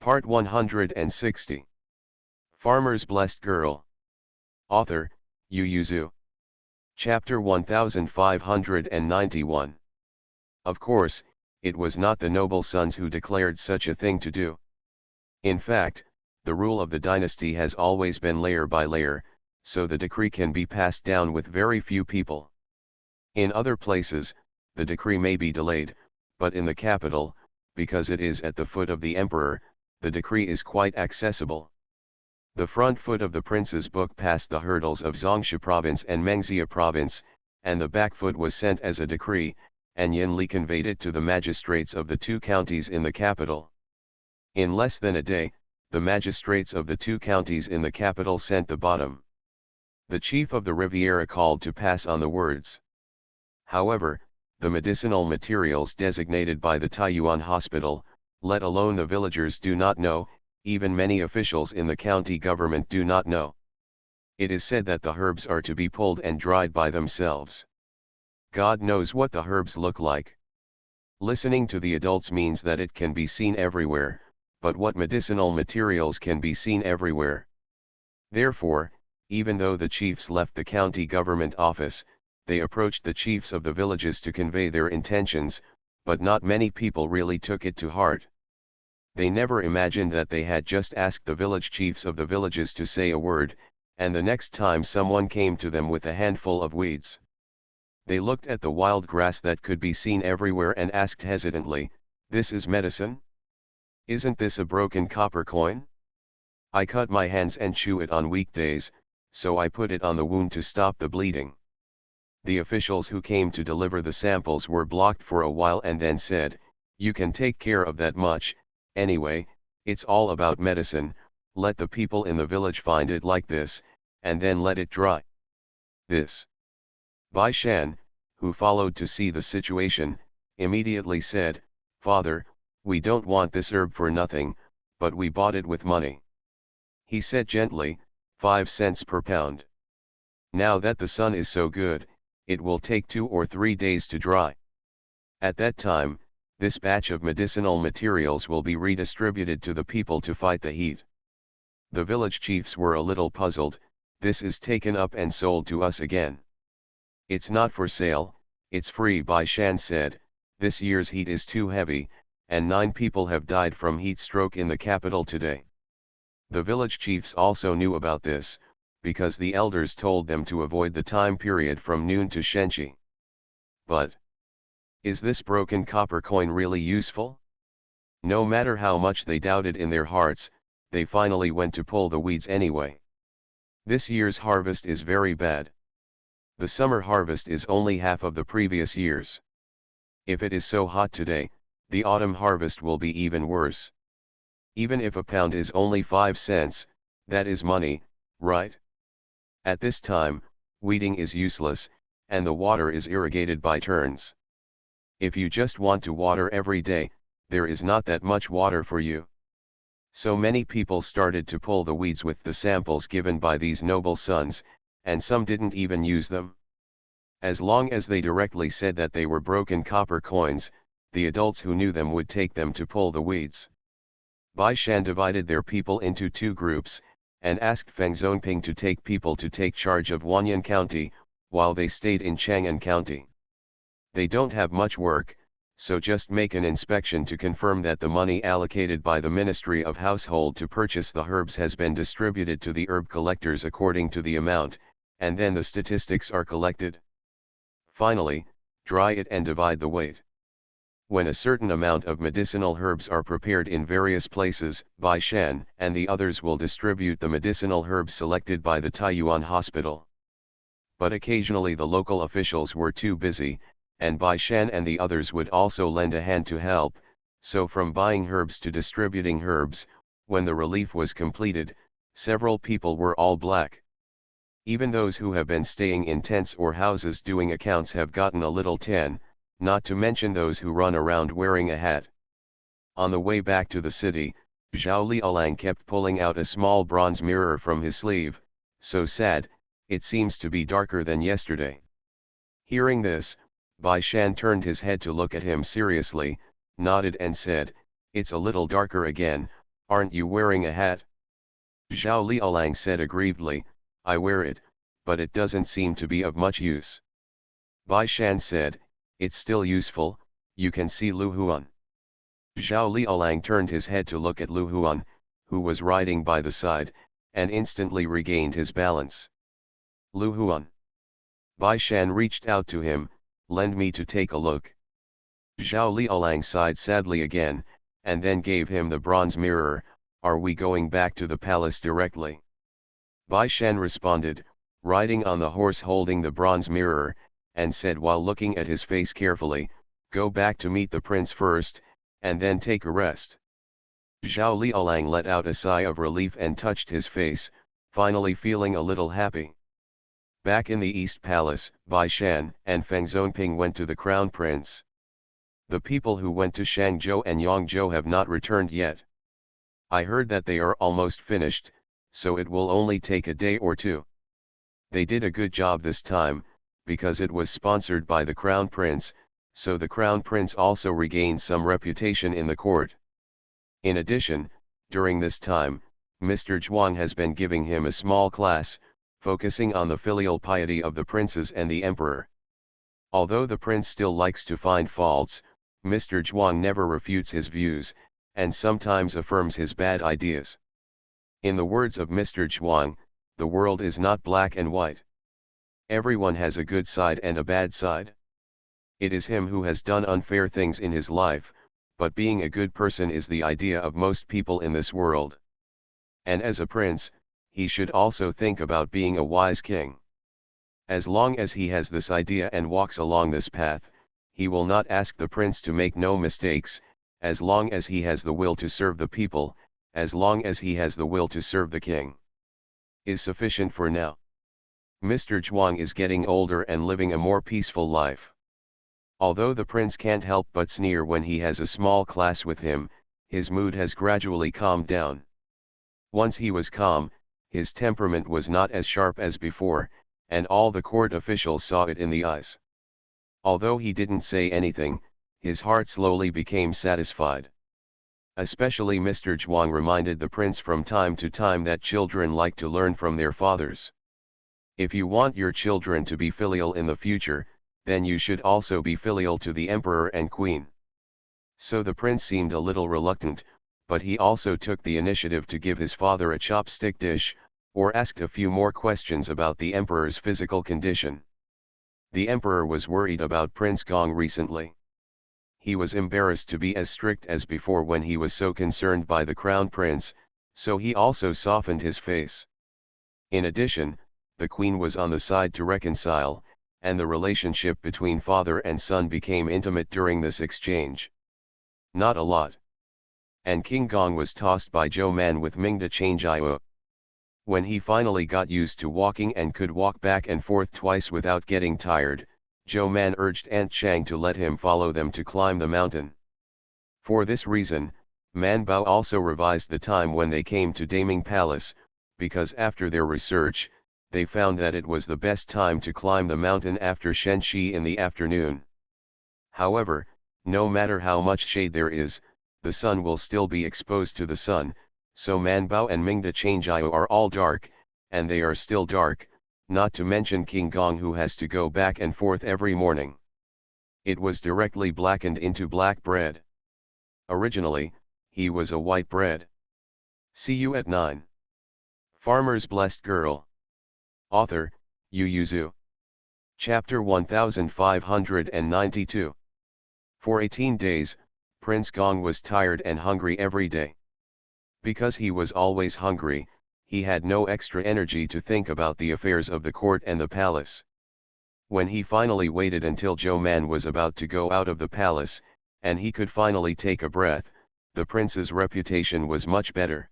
Part 160. Farmer's Blessed Girl. Author, Yu Yuzu. Chapter 1591. Of course, it was not the noble sons who declared such a thing to do. In fact, the rule of the dynasty has always been layer by layer, so the decree can be passed down with very few people. In other places, the decree may be delayed, but in the capital, because it is at the foot of the emperor, the decree is quite accessible. The front foot of the prince's book passed the hurdles of Zhongsha province and Mengxia province, and the back foot was sent as a decree, and Yin Li conveyed it to the magistrates of the two counties in the capital. In less than a day, the magistrates of the two counties in the capital sent the bottom. The chief of the Riviera called to pass on the words. However, the medicinal materials designated by the Taiyuan hospital, let alone the villagers, do not know, even many officials in the county government do not know. It is said that the herbs are to be pulled and dried by themselves. God knows what the herbs look like. Listening to the adults means that it can be seen everywhere, but what medicinal materials can be seen everywhere? Therefore, even though the chiefs left the county government office, they approached the chiefs of the villages to convey their intentions, but not many people really took it to heart. They never imagined that they had just asked the village chiefs of the villages to say a word, and the next time someone came to them with a handful of weeds. They looked at the wild grass that could be seen everywhere and asked hesitantly, "This is medicine? Isn't this a broken copper coin? I cut my hands and chew it on weekdays, so I put it on the wound to stop the bleeding." The officials who came to deliver the samples were blocked for a while and then said, "You can take care of that much, anyway, it's all about medicine, let the people in the village find it like this, and then let it dry." This. Bai Shan, who followed to see the situation, immediately said, "Father, we don't want this herb for nothing, but we bought it with money." He said gently, 5 cents per pound. Now that the sun is so good, it will take 2 or 3 days to dry. At that time, this batch of medicinal materials will be redistributed to the people to fight the heat. The village chiefs were a little puzzled. "This is taken up and sold to us again." "It's not for sale, it's free," Bai Shan said. "This year's heat is too heavy, and 9 people have died from heat stroke in the capital today." The village chiefs also knew about this, because the elders told them to avoid the time period from noon to Shenchi. But is this broken copper coin really useful? No matter how much they doubted in their hearts, they finally went to pull the weeds anyway. This year's harvest is very bad. The summer harvest is only half of the previous year's. If it is so hot today, the autumn harvest will be even worse. Even if a pound is only 5 cents, that is money, right? At this time, weeding is useless, and the water is irrigated by turns. If you just want to water every day, there is not that much water for you. So many people started to pull the weeds with the samples given by these noble sons, and some didn't even use them. As long as they directly said that they were broken copper coins, the adults who knew them would take them to pull the weeds. Bai Shan divided their people into 2 groups, and asked Feng Zonping to take people to take charge of Wanyan County, while they stayed in Chang'an County. They don't have much work, so just make an inspection to confirm that the money allocated by the Ministry of Household to purchase the herbs has been distributed to the herb collectors according to the amount, and then the statistics are collected. Finally, dry it and divide the weight. When a certain amount of medicinal herbs are prepared in various places, Bai Shan and the others will distribute the medicinal herbs selected by the Taiyuan hospital. But occasionally the local officials were too busy, and Bai Shan and the others would also lend a hand to help, so from buying herbs to distributing herbs, when the relief was completed, several people were all black. Even those who have been staying in tents or houses doing accounts have gotten a little tan, not to mention those who run around wearing a hat. On the way back to the city, Zhao Liaolang kept pulling out a small bronze mirror from his sleeve. "So sad, it seems to be darker than yesterday." Hearing this, Bai Shan turned his head to look at him seriously, nodded and said, "It's a little darker again, Aren't you wearing a hat? Zhao Liaolang said aggrievedly, I wear it, but it doesn't seem to be of much use. Bai Shan said, it's still useful, you can see Lu Huan. Zhao Liaolang turned his head to look at Lu Huan, who was riding by the side, and instantly regained his balance. Lu Huan. Bai Shan reached out to him, lend me to take a look. Zhao Liaolang sighed sadly again, and then gave him the bronze mirror, are we going back to the palace directly? Bai Shan responded, riding on the horse holding the bronze mirror, and said while looking at his face carefully, go back to meet the prince first, and then take a rest. Zhao Liaolang let out a sigh of relief and touched his face, finally feeling a little happy. Back in the East Palace, Bai Shan and Feng Zonping went to the Crown Prince. The people who went to Shangzhou and Yangzhou have not returned yet. I heard that they are almost finished, so it will only take a day or two. They did a good job this time, because it was sponsored by the Crown Prince, so the Crown Prince also regained some reputation in the court. In addition, during this time, Mr. Zhuang has been giving him a small class, focusing on the filial piety of the princes and the emperor. Although the prince still likes to find faults, Mr. Zhuang never refutes his views, and sometimes affirms his bad ideas. In the words of Mr. Zhuang, the world is not black and white. Everyone has a good side and a bad side. It is him who has done unfair things in his life, but being a good person is the idea of most people in this world. And as a prince, he should also think about being a wise king. As long as he has this idea and walks along this path, he will not ask the prince to make no mistakes, as long as he has the will to serve the people, as long as he has the will to serve the king. Is sufficient for now. Mr. Zhuang is getting older and living a more peaceful life. Although the prince can't help but sneer when he has a small class with him, his mood has gradually calmed down. Once he was calm, his temperament was not as sharp as before, and all the court officials saw it in the eyes. Although he didn't say anything, his heart slowly became satisfied. Especially Mr. Zhuang reminded the prince from time to time that children like to learn from their fathers. If you want your children to be filial in the future, then you should also be filial to the emperor and queen. So the prince seemed a little reluctant, but he also took the initiative to give his father a chopstick dish, or asked a few more questions about the emperor's physical condition. The emperor was worried about Prince Gong recently. He was embarrassed to be as strict as before when he was so concerned by the crown prince, so he also softened his face. In addition, the queen was on the side to reconcile, and the relationship between father and son became intimate during this exchange. Not a lot. And King Gong was tossed by Zhou Man with Mingda Changjiu. When he finally got used to walking and could walk back and forth twice without getting tired, Zhou Man urged Aunt Chang to let him follow them to climb the mountain. For this reason, Man Bao also revised the time when they came to Daming Palace, because after their research, they found that it was the best time to climb the mountain after Shenxi in the afternoon. However, no matter how much shade there is, the sun will still be exposed to the sun, so Manbao and Mingda Changjiu are all dark, and they are still dark, not to mention King Gong who has to go back and forth every morning. It was directly blackened into black bread. Originally, he was a white bread. See you at 9. Farmer's Blessed Girl. Author, Yu Yuzu. Chapter 1592. For 18 days, Prince Gong was tired and hungry every day. Because he was always hungry, he had no extra energy to think about the affairs of the court and the palace. When he finally waited until Zhou Man was about to go out of the palace, and he could finally take a breath, the prince's reputation was much better.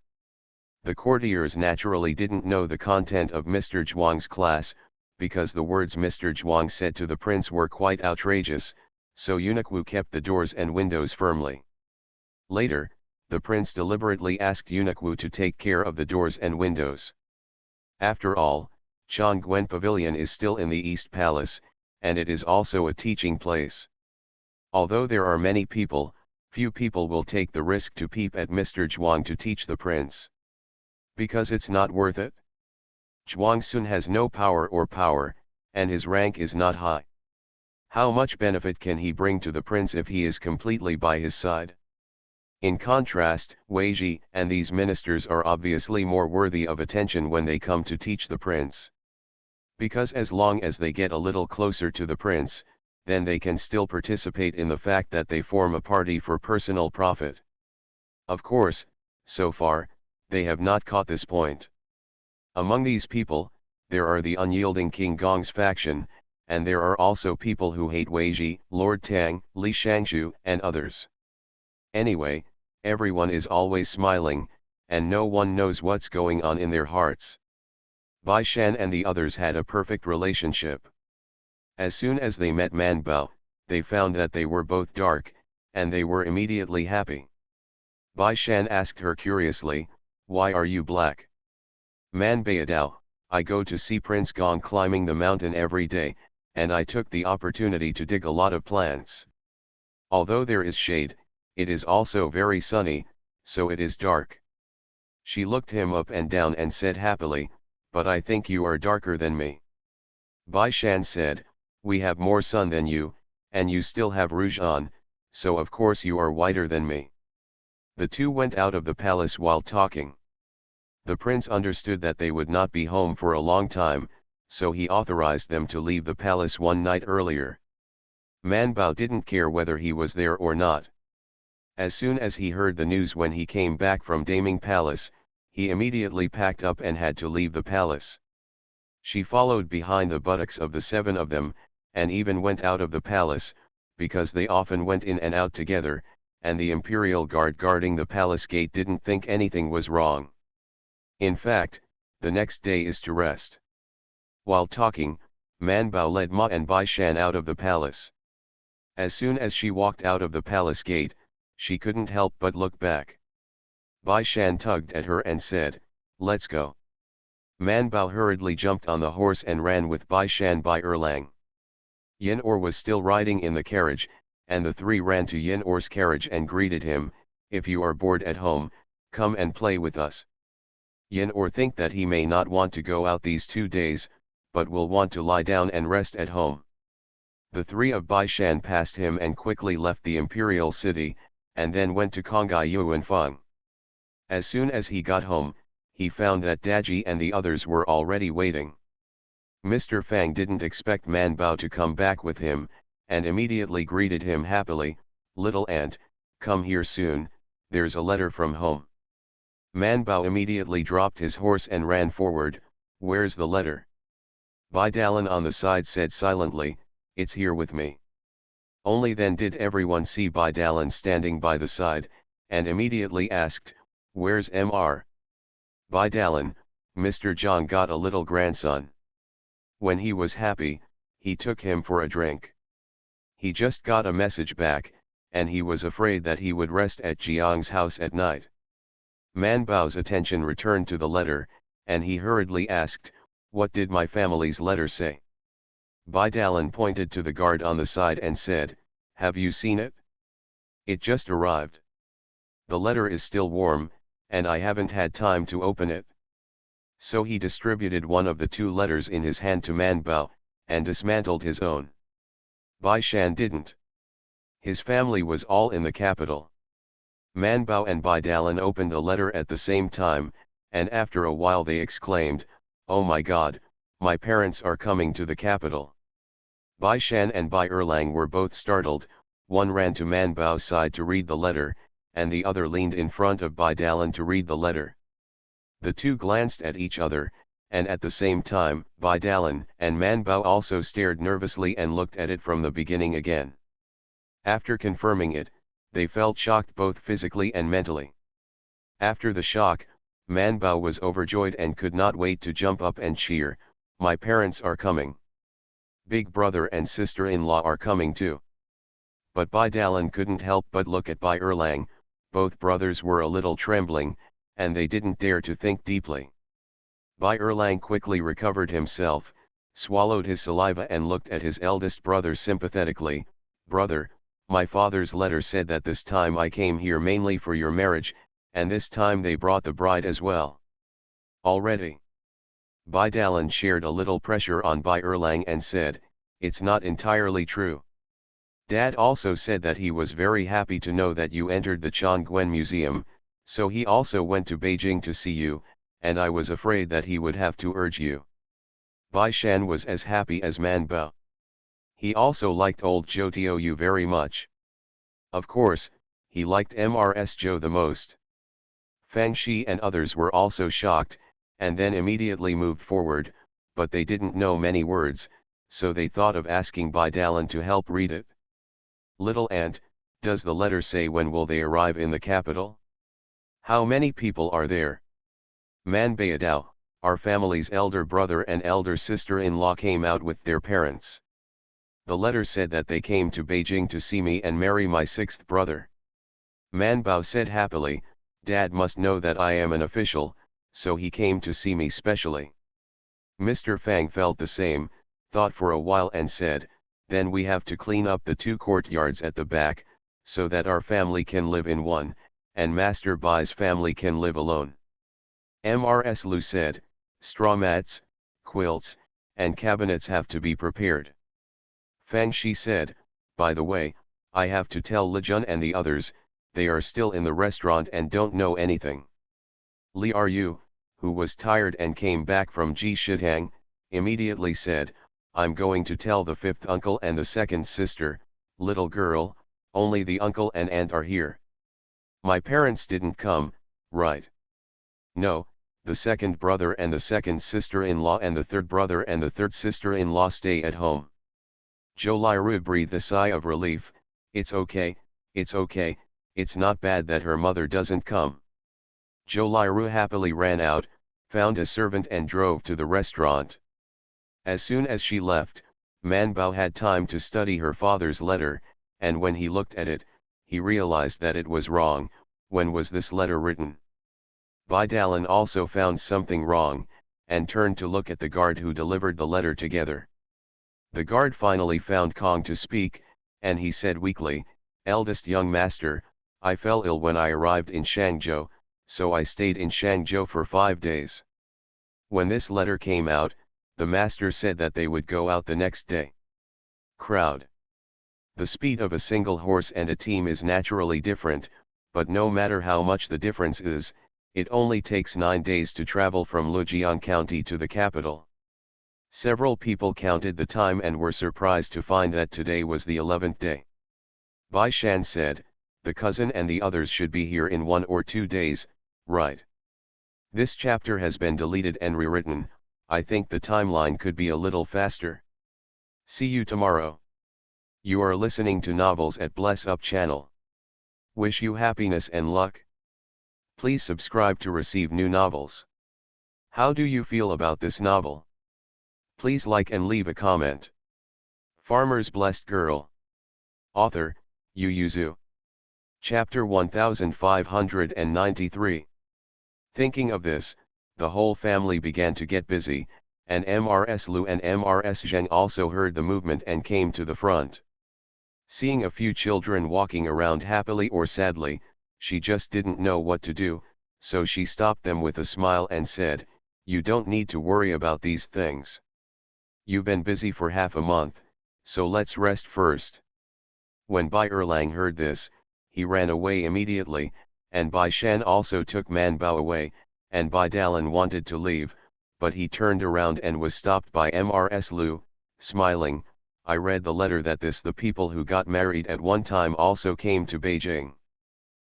The courtiers naturally didn't know the content of Mr. Zhuang's class, because the words Mr. Zhuang said to the prince were quite outrageous, so Eunuch Wu kept the doors and windows firmly. Later, the prince deliberately asked Eunuch Wu to take care of the doors and windows. After all, Changguan Pavilion is still in the East Palace, and it is also a teaching place. Although there are many people, Few people will take the risk to peep at Mr. Zhuang to teach the prince. Because it's not worth it. Zhuang Sun has no power, and his rank is not high. How much benefit can he bring to the prince if he is completely by his side? In contrast, Wei Ji and these ministers are obviously more worthy of attention when they come to teach the prince. Because as long as they get a little closer to the prince, then they can still participate in the fact that they form a party for personal profit. Of course, so far, they have not caught this point. Among these people, there are the unyielding King Gong's faction, and there are also people who hate Wei Ji, Lord Tang, Li Shangshu, and others. Anyway, everyone is always smiling, and no one knows what's going on in their hearts. Bai Shan and the others had a perfect relationship. As soon as they met Man Bao, they found that they were both dark, and they were immediately happy. Bai Shan asked her curiously, "Why are you black?" Man Baodao, "I go to see Prince Gong climbing the mountain every day, and I took the opportunity to dig a lot of plants. Although there is shade, it is also very sunny, so it is dark." She looked him up and down and said happily, "But I think you are darker than me." Bai Shan said, "We have more sun than you, and you still have rouge on, so of course you are whiter than me." The two went out of the palace while talking. The prince understood that they would not be home for a long time, so he authorized them to leave the palace one night earlier. Man Bao didn't care whether he was there or not. As soon as he heard the news when he came back from Daming Palace, he immediately packed up and had to leave the palace. She followed behind the buttocks of the seven of them, and even went out of the palace, because they often went in and out together, and the imperial guard guarding the palace gate didn't think anything was wrong. In fact, the next day is to rest. While talking, Man Bao led Ma and Bai Shan out of the palace. As soon as she walked out of the palace gate, she couldn't help but look back. Bai Shan tugged at her and said, "Let's go." Man Bao hurriedly jumped on the horse and ran with Bai Shan by Erlang. Yin Or was still riding in the carriage, and the three ran to Yin Or's carriage and greeted him, "If you are bored at home, come and play with us." Yin Or think that he may not want to go out these 2 days, but will want to lie down and rest at home. The three of Bai Shan passed him and quickly left the imperial city, and then went to Kongai Yuanfeng. As soon as he got home, he found that Daji and the others were already waiting. Mr. Fang didn't expect Man Bao to come back with him, and immediately greeted him happily, "Little aunt, come here soon, there's a letter from home." Man Bao immediately dropped his horse and ran forward, "Where's the letter?" Bai Dalan on the side said silently, "It's here with me." Only then did everyone see Bai Dalan standing by the side, and immediately asked, "Where's Mr. Bai Dalan, Mr. Zhang got a little grandson. When he was happy, he took him for a drink. He just got a message back, and he was afraid that he would rest at Jiang's house at night." Man Bao's attention returned to the letter, and he hurriedly asked, "What did my family's letter say?" Bai Dalan pointed to the guard on the side and said, "Have you seen it? It just arrived. The letter is still warm, and I haven't had time to open it." So he distributed one of the 2 letters in his hand to Man Bao, and dismantled his own. Bai Shan didn't. His family was all in the capital. Man Bao and Bai Dalan opened the letter at the same time, and after a while they exclaimed, "Oh my God, my parents are coming to the capital." Bai Shan and Bai Erlang were both startled. One ran to Man Bao's side to read the letter, and the other leaned in front of Bai Dalan to read the letter. The two glanced at each other, and at the same time, Bai Dalan and Man Bao also stared nervously and looked at it from the beginning again. After confirming it, they felt shocked both physically and mentally. After the shock, Man Bao was overjoyed and could not wait to jump up and cheer, "My parents are coming. Big brother and sister-in-law are coming too." But Bai Dalan couldn't help but look at Bai Erlang. Both brothers were a little trembling, and they didn't dare to think deeply. Bai Erlang quickly recovered himself, swallowed his saliva and looked at his eldest brother sympathetically, "Brother, My father's letter said that this time I came here mainly for your marriage, and this time they brought the bride as well. Already. Bai Dalan shared a little pressure on Bai Erlang and said, it's not entirely true. Dad also said that he was very happy to know that you entered the Chongguan Museum, so he also went to Beijing to see you, and I was afraid that he would have to urge you. Bai Shan was as happy as Man Bao. He also liked old Zhou Tiou very much. Of course, he liked Mrs. Zhou the most. Fang Shi and others were also shocked, and then immediately moved forward, but they didn't know many words, so they thought of asking Bai Dalan to help read it. Little aunt, does the letter say when will they arrive in the capital? How many people are there? Man Bayadao, our family's elder brother and elder sister-in-law came out with their parents. The letter said that they came to Beijing to see me and marry my sixth brother. Man Bao said happily, Dad must know that I am an official, so he came to see me specially. Mr. Fang felt the same, thought for a while and said, then we have to clean up the 2 courtyards at the back, so that our family can live in one, and Master Bai's family can live alone. Mrs. Lu said, straw mats, quilts, and cabinets have to be prepared. Fang Shi said, by the way, I have to tell Li Jun and the others, they are still in the restaurant and don't know anything. Li Ru, who was tired and came back from Ji Shitang, immediately said, I'm going to tell the 5th uncle and the 2nd sister, little girl, only the uncle and aunt are here. My parents didn't come, right? No, the 2nd brother and the 2nd sister-in-law and the 3rd brother and the 3rd sister-in-law stay at home. Zhou Liru breathed a sigh of relief, it's okay, it's not bad that her mother doesn't come. Zhou Liru happily ran out, found a servant and drove to the restaurant. As soon as she left, Man Bao had time to study her father's letter, and when he looked at it, he realized that it was wrong. When was this letter written? Bai Dalan also found something wrong, and turned to look at the guard who delivered the letter together. The guard finally found Kong to speak, and he said weakly, eldest young master, I fell ill when I arrived in Shangzhou, so I stayed in Shangzhou for 5 days. When this letter came out, the master said that they would go out the next day. Crowd. The speed of a single horse and a team is naturally different, but no matter how much the difference is, it only takes 9 days to travel from Lujiang County to the capital. Several people counted the time and were surprised to find that today was the 11th day. Bai Shan said, the cousin and the others should be here in 1 or 2 days, right? This chapter has been deleted and rewritten. I think the timeline could be a little faster. See you tomorrow. You are listening to Novels at Bless Up channel. Wish you happiness and luck. Please subscribe to receive new novels. How do you feel about this novel? Please like and leave a comment. Farmer's Blessed Girl. Author, Yu Yuzu. Chapter 1593. Thinking of this, the whole family began to get busy, and Mrs. Lu and Mrs. Zheng also heard the movement and came to the front. Seeing a few children walking around happily or sadly, she just didn't know what to do, so she stopped them with a smile and said, you don't need to worry about these things. You've been busy for half a month, so let's rest first. When Bai Erlang heard this, he ran away immediately, and Bai Shan also took Man Bao away, and Bai Dalan wanted to leave, but he turned around and was stopped by Mrs. Lu, smiling, I read the letter that the people who got married at one time also came to Beijing.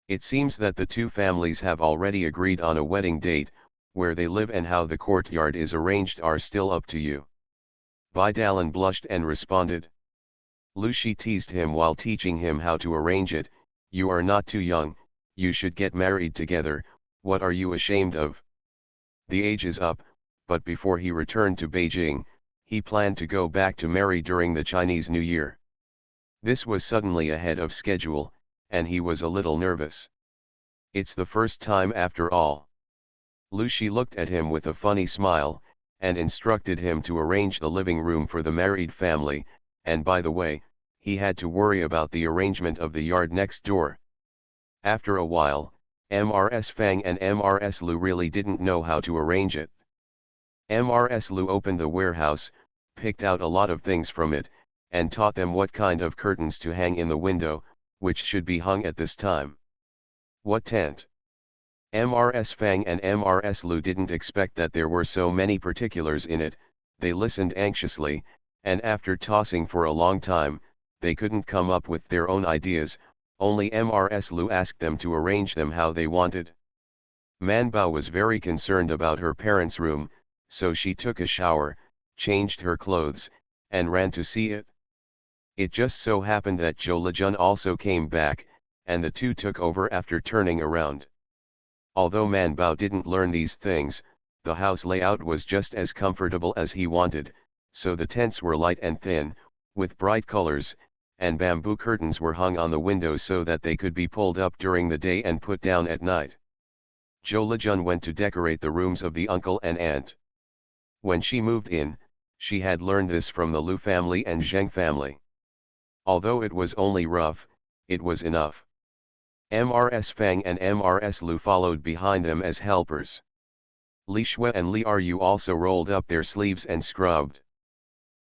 It seems that the 2 families have already agreed on a wedding date, where they live and how the courtyard is arranged are still up to you. Bai Dalan blushed and responded. Lu Shi teased him while teaching him how to arrange it, you are not too young, you should get married together, what are you ashamed of? The age is up, but before he returned to Beijing, he planned to go back to marry during the Chinese New Year. This was suddenly ahead of schedule, and he was a little nervous. It's the first time after all. Lu Shi looked at him with a funny smile, and instructed him to arrange the living room for the married family, and by the way, he had to worry about the arrangement of the yard next door. After a while, Mrs. Fang and Mrs. Lu really didn't know how to arrange it. Mrs. Lu opened the warehouse, picked out a lot of things from it, and taught them what kind of curtains to hang in the window, which should be hung at this time. What tent? Mrs. Fang and Mrs. Lu didn't expect that there were so many particulars in it. They listened anxiously, and after tossing for a long time, they couldn't come up with their own ideas. Only Mrs. Lu asked them to arrange them how they wanted. Manbao was very concerned about her parents' room, so she took a shower, changed her clothes, and ran to see it. It just so happened that Zhou Lejun also came back, and the two took over after turning around. Although Manbao didn't learn these things, the house layout was just as comfortable as he wanted, so the tents were light and thin, with bright colors, and bamboo curtains were hung on the windows so that they could be pulled up during the day and put down at night. Zhou Lejun went to decorate the rooms of the uncle and aunt. When she moved in, she had learned this from the Lu family and Zheng family. Although it was only rough, it was enough. Mrs. Fang and Mrs. Lu followed behind them as helpers. Li Shui and Li Ru also rolled up their sleeves and scrubbed.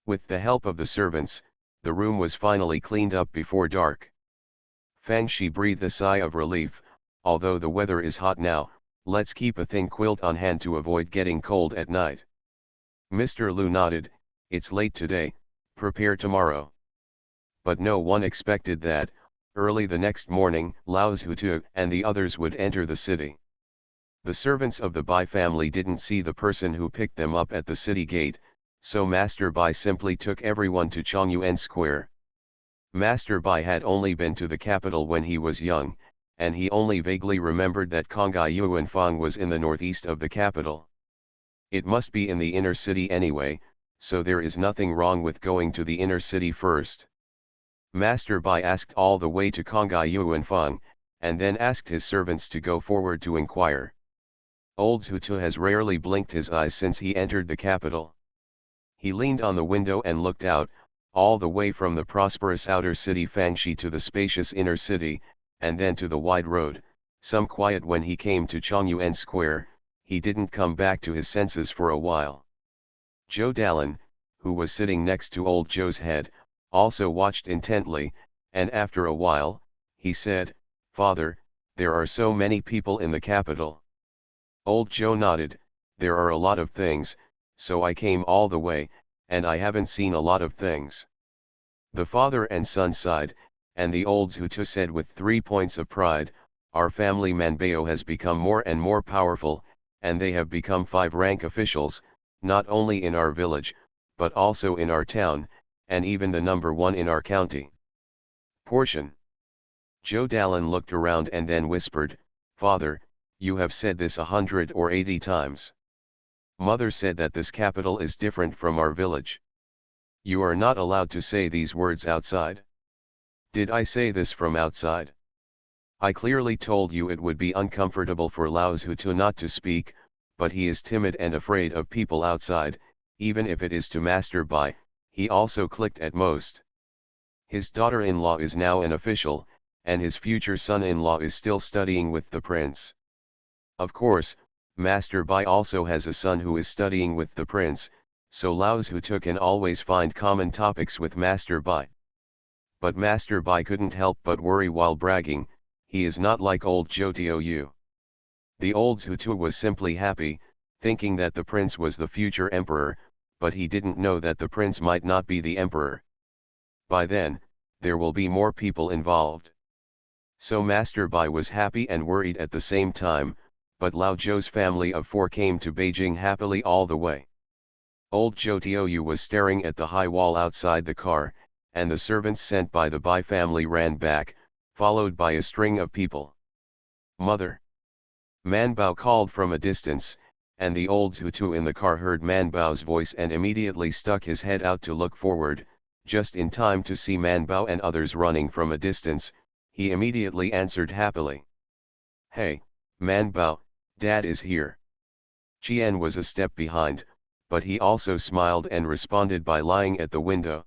With the help of the servants, the room was finally cleaned up before dark. Fang Shi breathed a sigh of relief. Although the weather is hot now, let's keep a thin quilt on hand to avoid getting cold at night. Mr. Lu nodded. It's late today, prepare tomorrow. But no one expected that, early the next morning, Lao Zhutu and the others would enter the city. The servants of the Bai family didn't see the person who picked them up at the city gate, so Master Bai simply took everyone to Chongyuan Square. Master Bai had only been to the capital when he was young, and he only vaguely remembered that Kongai Yuanfang was in the northeast of the capital. It must be in the inner city anyway, so there is nothing wrong with going to the inner city first. Master Bai asked all the way to Kongai Yuanfang, and then asked his servants to go forward to inquire. Old Zhutu has rarely blinked his eyes since he entered the capital. He leaned on the window and looked out, all the way from the prosperous outer city Fangshi to the spacious inner city, and then to the wide road, some quiet. When he came to Chongyuan Square, he didn't come back to his senses for a while. Zhou Dalin, who was sitting next to old Zhou's head, also watched intently, and after a while, he said, "Father, there are so many people in the capital." Old Zhou nodded. "There are a lot of things, so I came all the way, and I haven't seen a lot of things." The father and son sighed, and the old Zhutu said with 3 points of pride, "Our family Manbao has become more and more powerful, and they have become 5-rank officials, not only in our village, but also in our town, and even the number 1 in our county." Portion. Zhou Dalin looked around and then whispered, "Father, you have said this 100 or 80 times. Mother said that this capital is different from our village. You are not allowed to say these words outside." "Did I say this from outside? I clearly told you it would be uncomfortable for Lao Zhutu not to speak, but he is timid and afraid of people outside, even if it is to Master Bai." He also clicked at most. His daughter-in-law is now an official, and his future son-in-law is still studying with the prince. Of course, Master Bai also has a son who is studying with the prince, so Lao Zhutu can always find common topics with Master Bai. But Master Bai couldn't help but worry while bragging. He is not like old Zhou Tiu. The old Zhutu was simply happy, thinking that the prince was the future emperor, but he didn't know that the prince might not be the emperor. By then, there will be more people involved. So Master Bai was happy and worried at the same time, but Lao Zhou's family of 4 came to Beijing happily all the way. Old Zhou Tiu was staring at the high wall outside the car, and the servants sent by the Bai family ran back, followed by a string of people. "Mother!" Manbao called from a distance, and the old Zhutu in the car heard Manbao's voice and immediately stuck his head out to look forward, just in time to see Manbao and others running from a distance. He immediately answered happily, "Hey, Manbao, Dad is here." Qian was a step behind, but he also smiled and responded by lying at the window.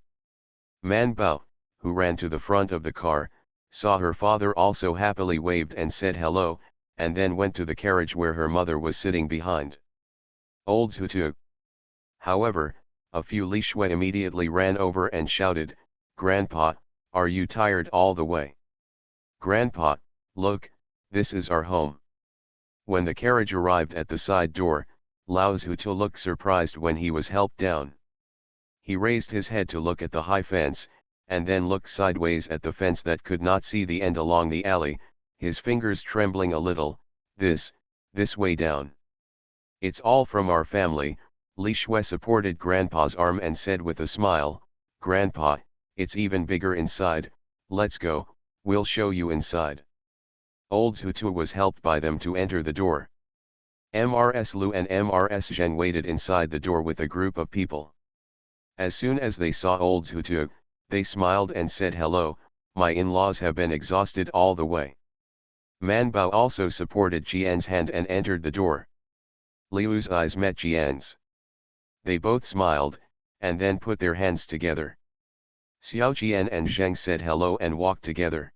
"Manbao, who ran to the front of the car, saw her father also happily waved and said hello, and then went to the carriage where her mother was sitting behind. Old Zhutu. However, a few Li Shui immediately ran over and shouted, "Grandpa, are you tired all the way? Grandpa, look, this is our home." When the carriage arrived at the side door, Lao Zhutu looked surprised when he was helped down. He raised his head to look at the high fence, and then looked sideways at the fence that could not see the end along the alley, his fingers trembling a little. This way down. "It's all from our family." Li Shui supported Grandpa's arm and said with a smile, "Grandpa, it's even bigger inside, let's go, we'll show you inside." Old Zhutu was helped by them to enter the door. Mrs. Lu and Mrs. Zheng waited inside the door with a group of people. As soon as they saw old Zhutu, they smiled and said, "Hello, my in-laws have been exhausted all the way." Man Bao also supported Jian's hand and entered the door. Liu's eyes met Jian's. They both smiled, and then put their hands together. Xiao Jian and Zheng said hello and walked together.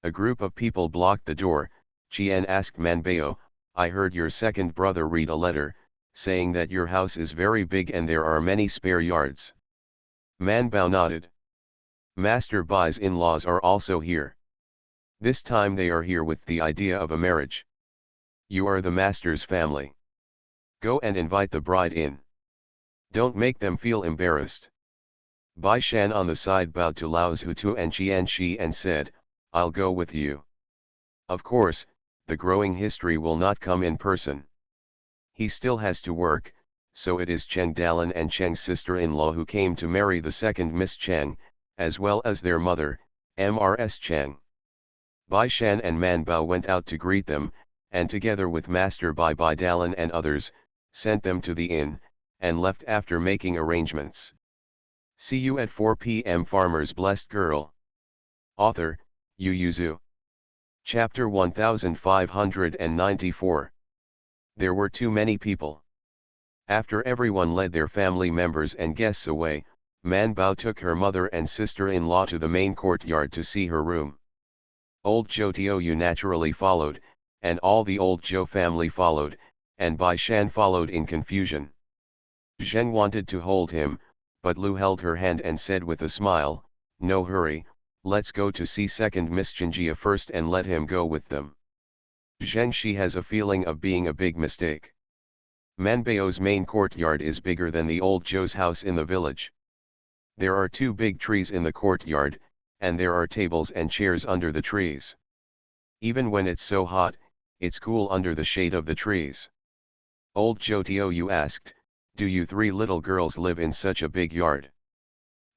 A group of people blocked the door. Jian asked Man Bao, "I heard your second brother read a letter, saying that your house is very big and there are many spare yards." Man Bao nodded. "Master Bai's in-laws are also here. This time they are here with the idea of a marriage. You are the master's family. Go and invite the bride in. Don't make them feel embarrassed." Bai Shan on the side bowed to Lao Zhutu and Qian Shi and said, "I'll go with you." Of course, the growing history will not come in person. He still has to work, so it is Cheng Dalan and Cheng's sister-in-law who came to marry the second Miss Cheng, as well as their mother, Mrs. Cheng. Bai Shan and Man Bao went out to greet them, and together with Master Bai Dalan and others, sent them to the inn, and left after making arrangements. See you at 4 p.m. Farmer's Blessed Girl. Author, Yu Yuzu. Chapter 1594. There were too many people. After everyone led their family members and guests away, Man Bao took her mother and sister-in-law to the main courtyard to see her room. Old Zhou Tiou naturally followed, and all the old Zhou family followed, and Bai Shan followed in confusion. Zheng wanted to hold him, but Lu held her hand and said with a smile, "No hurry, let's go to see second Miss Jinjia first and let him go with them." Zheng she has a feeling of being a big mistake. Manbao's main courtyard is bigger than the old Zhou's house in the village. There are 2 big trees in the courtyard, and there are tables and chairs under the trees. Even when it's so hot, it's cool under the shade of the trees. Old Zhou Tiou asked, "Do you 3 little girls live in such a big yard?"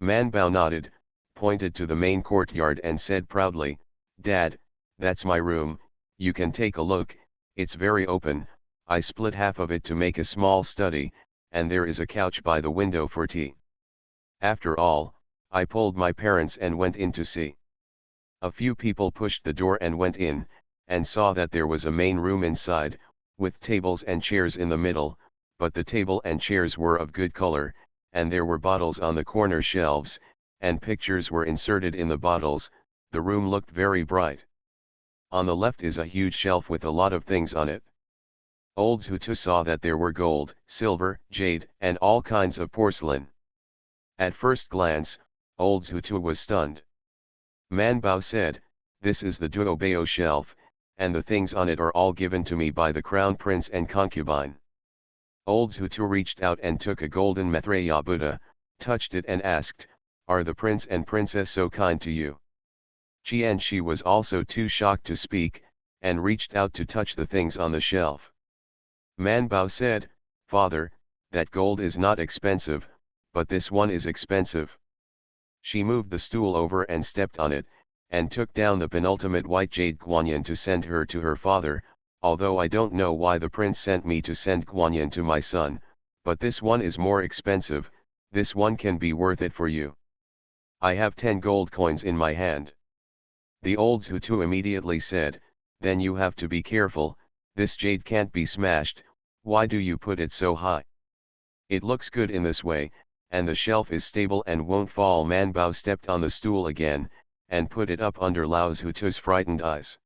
Man Bao nodded, pointed to the main courtyard and said proudly, "Dad, that's my room, you can take a look, it's very open, I split half of it to make a small study, and there is a couch by the window for tea. After all, I pulled my parents and went in to see." A few people pushed the door and went in, and saw that there was a main room inside, with tables and chairs in the middle, but the table and chairs were of good color, and there were bottles on the corner shelves, and pictures were inserted in the bottles. The room looked very bright. On the left is a huge shelf with a lot of things on it. Old Zhutu saw that there were gold, silver, jade, and all kinds of porcelain. At first glance, old Zhutu was stunned. Man Bao said, "This is the Duobao shelf, and the things on it are all given to me by the crown prince and concubine." Old Zhutu reached out and took a golden Maitreya Buddha, touched it and asked, "Are the prince and princess so kind to you?" Qian Shi was also too shocked to speak, and reached out to touch the things on the shelf. Man Bao said, "Father, that gold is not expensive, but this one is expensive." She moved the stool over and stepped on it, and took down the penultimate white jade guanyin to send her to her father, "Although I don't know why the prince sent me to send guanyin to my son, but this one is more expensive, this one can be worth it for you. I have 10 gold coins in my hand." The old Zhutu immediately said, "Then you have to be careful, this jade can't be smashed, why do you put it so high? It looks good in this way, and the shelf is stable and won't fall. Man Bao stepped on the stool again, and put it up under Lao Hutu's frightened eyes.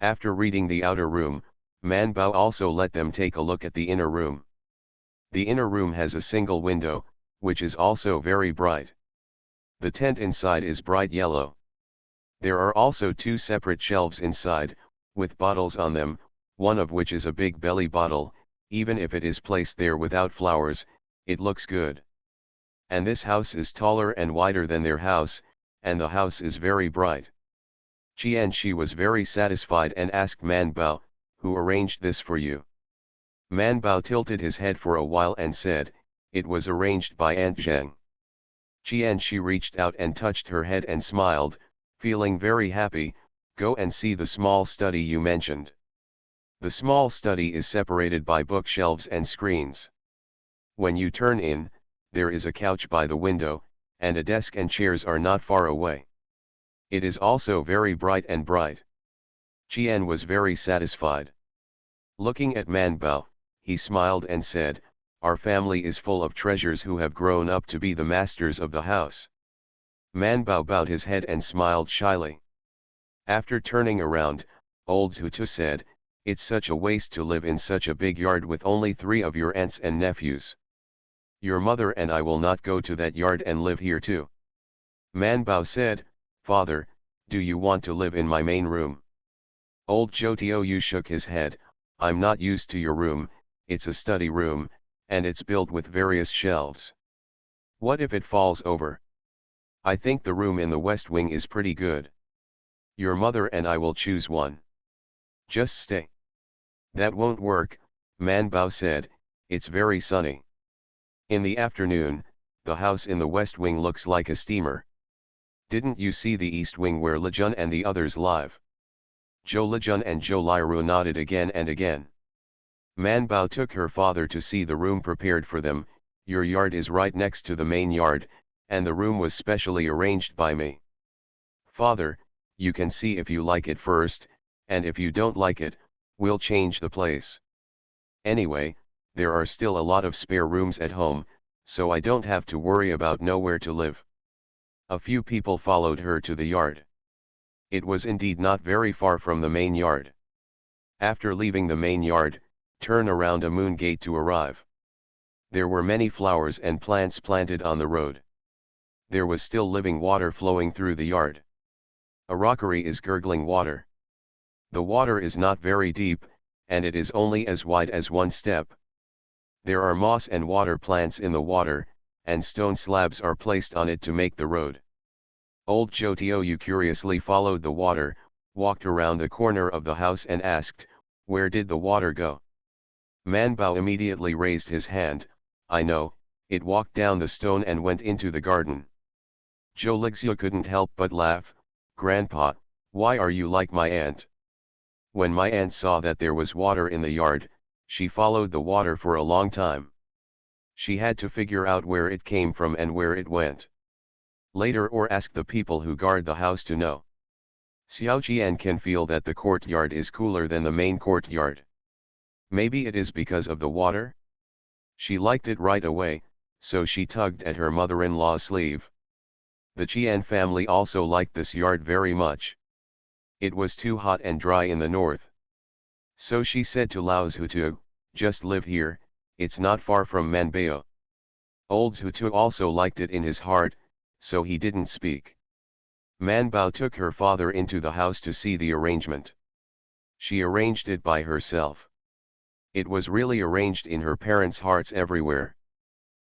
After reading the outer room, Man Bao also let them take a look at the inner room. The inner room has a single window, which is also very bright. The tent inside is bright yellow. There are also two separate shelves inside, with bottles on them, one of which is a big belly bottle. Even if it is placed there without flowers, it looks good. And this house is taller and wider than their house, and the house is very bright. She was very satisfied and asked Man Bao, "Who arranged this for you?" Man Bao tilted his head for a while and said, "It was arranged by Aunt Zheng." She reached out and touched her head and smiled, feeling very happy. "Go and see the small study you mentioned." The small study is separated by bookshelves and screens. When you turn in, there is a couch by the window, and a desk and chairs are not far away. It is also very bright and bright. Qian was very satisfied. Looking at Man Bao, he smiled and said, "Our family is full of treasures who have grown up to be the masters of the house." Man Bao bowed his head and smiled shyly. After turning around, old Zhutu said, "It's such a waste to live in such a big yard with only 3 of your aunts and nephews. Your mother and I will not go to that yard and live here too." Man Bao said, "Father, do you want to live in my main room?" Old Zhou shook his head, "I'm not used to your room. It's a study room, and it's built with various shelves. What if it falls over? I think the room in the west wing is pretty good. Your mother and I will choose one. Just stay." "That won't work," Man Bao said, "it's very sunny. In the afternoon, the house in the west wing looks like a steamer. Didn't you see the east wing where Lejun and the others live?" Zhou Lejun and Zhou Liru nodded again and again. Man Bao took her father to see the room prepared for them. "Your yard is right next to the main yard, and the room was specially arranged by me. Father, you can see if you like it first, and if you don't like it, we'll change the place. Anyway, there are still a lot of spare rooms at home, so I don't have to worry about nowhere to live." A few people followed her to the yard. It was indeed not very far from the main yard. After leaving the main yard, turn around a moon gate to arrive. There were many flowers and plants planted on the road. There was still living water flowing through the yard. A rockery is gurgling water. The water is not very deep, and it is only as wide as one step. There are moss and water plants in the water, and stone slabs are placed on it to make the road. Old Zhou curiously followed the water, walked around the corner of the house and asked, "Where did the water go?" Man Bao immediately raised his hand, "I know, it walked down the stone and went into the garden." Zhou Lixia couldn't help but laugh. "Grandpa, why are you like my aunt? When my aunt saw that there was water in the yard, she followed the water for a long time. She had to figure out where it came from and where it went. Later or ask the people who guard the house to know." Xiao Qian can feel that the courtyard is cooler than the main courtyard. Maybe it is because of the water? She liked it right away, so she tugged at her mother-in-law's sleeve. The Qian family also liked this yard very much. It was too hot and dry in the north. So she said to Lao Zhutu, "Just live here, it's not far from Manbao." Old Zhutu also liked it in his heart, so he didn't speak. Manbao took her father into the house to see the arrangement. She arranged it by herself. It was really arranged in her parents' hearts everywhere.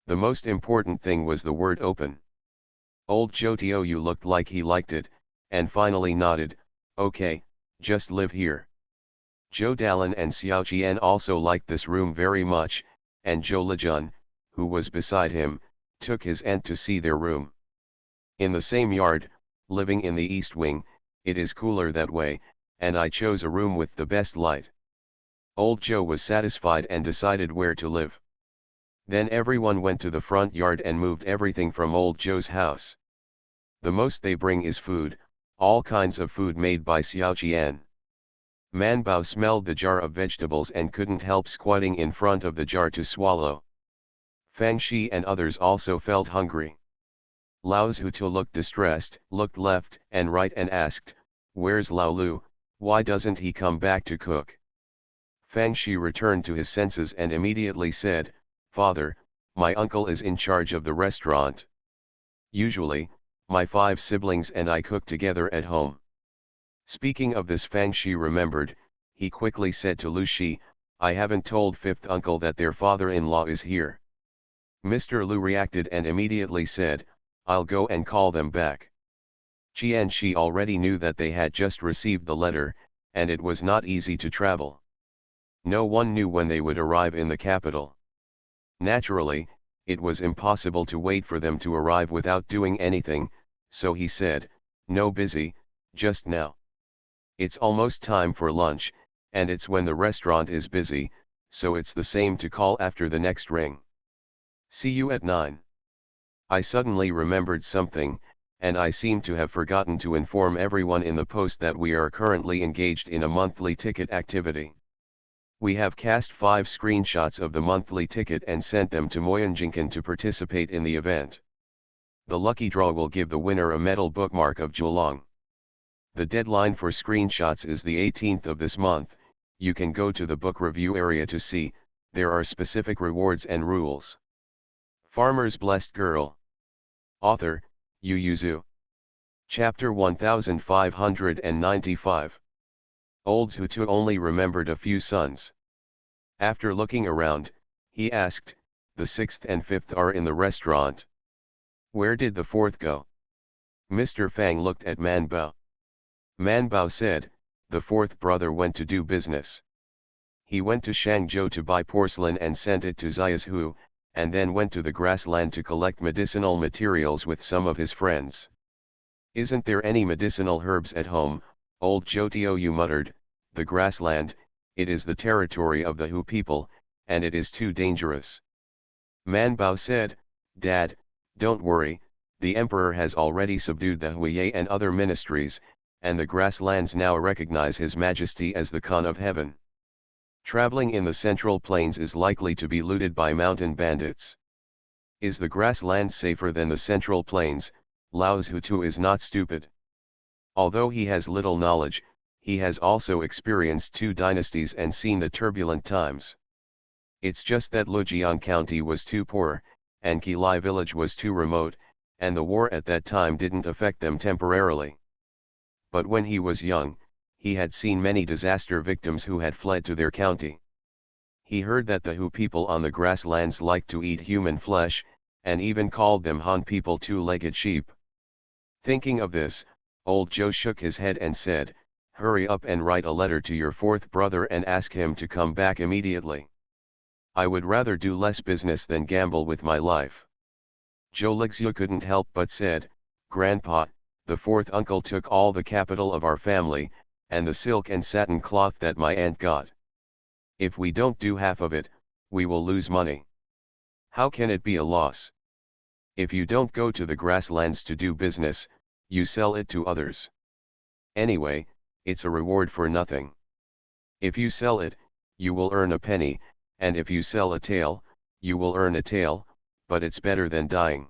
The most important thing was the word open. Old Zhou looked like he liked it, and finally nodded, "Okay, just live here." Zhou Dalan and Xiao Qian also liked this room very much, and Zhou Lejun, who was beside him, took his aunt to see their room. In the same yard, living in the east wing, it is cooler that way, and I chose a room with the best light. Old Zhou was satisfied and decided where to live. Then everyone went to the front yard and moved everything from old Zhou's house. The most they bring is food, all kinds of food made by Xiao Qian. Man Bao smelled the jar of vegetables and couldn't help squatting in front of the jar to swallow. Fang Shi and others also felt hungry. Lao Zhutu looked distressed, looked left and right and asked, "Where's Lao Lu, why doesn't he come back to cook?" Fang Shi returned to his senses and immediately said, "Father, my uncle is in charge of the restaurant. Usually, my 5 siblings and I cook together at home." Speaking of this, Fang Shi remembered, he quickly said to Lu Shi, "I haven't told 5th uncle that their father-in-law is here." Mr. Lu reacted and immediately said, "I'll go and call them back." Qian Shi already knew that they had just received the letter, and it was not easy to travel. No one knew when they would arrive in the capital. Naturally, it was impossible to wait for them to arrive without doing anything, so he said, "No busy, just now. It's almost time for lunch, and it's when the restaurant is busy, so it's the same to call after the next ring. See you at 9. I suddenly remembered something, and I seem to have forgotten to inform everyone in the post that we are currently engaged in a monthly ticket activity. We have cast 5 screenshots of the monthly ticket and sent them to Moyanjinkan to participate in the event. The lucky draw will give the winner a metal bookmark of Julong. The deadline for screenshots is the 18th of this month. You can go to the book review area to see, there are specific rewards and rules. Farmer's Blessed Girl. Author, Yu Yuzu. Chapter 1595. Old Zhutu only remembered a few sons. After looking around, he asked, "The 6th and 5th are in the restaurant. Where did the 4th go?" Mr. Fang looked at Man Bao. Man Bao said, "The 4th brother went to do business. He went to Shangzhou to buy porcelain and sent it to Xiaohu, and then went to the grassland to collect medicinal materials with some of his friends." "Isn't there any medicinal herbs at home?" Old Zhou muttered. "The grassland, it is the territory of the Hu people, and it is too dangerous." Man Bao said, "Dad, don't worry, the emperor has already subdued the Huiye and other ministries, and the grasslands now recognize his majesty as the Khan of heaven. Traveling in the central plains is likely to be looted by mountain bandits. Is the grassland safer than the central plains?" Lao Zhutu is not stupid. Although he has little knowledge, he has also experienced 2 dynasties and seen the turbulent times. It's just that Lujiang County was too poor, and Qilai village was too remote, and the war at that time didn't affect them temporarily. But when he was young, he had seen many disaster victims who had fled to their county. He heard that the Hu people on the grasslands liked to eat human flesh, and even called them Han people, 2-legged sheep. Thinking of this, old Zhou shook his head and said, "Hurry up and write a letter to your 4th brother and ask him to come back immediately. I would rather do less business than gamble with my life." Zhou Lixiu couldn't help but said, "Grandpa, the 4th uncle took all the capital of our family, and the silk and satin cloth that my aunt got. If we don't do half of it, we will lose money." "How can it be a loss? If you don't go to the grasslands to do business, you sell it to others. Anyway, it's a reward for nothing. If you sell it, you will earn a penny, and if you sell a tail, you will earn a tail, but it's better than dying."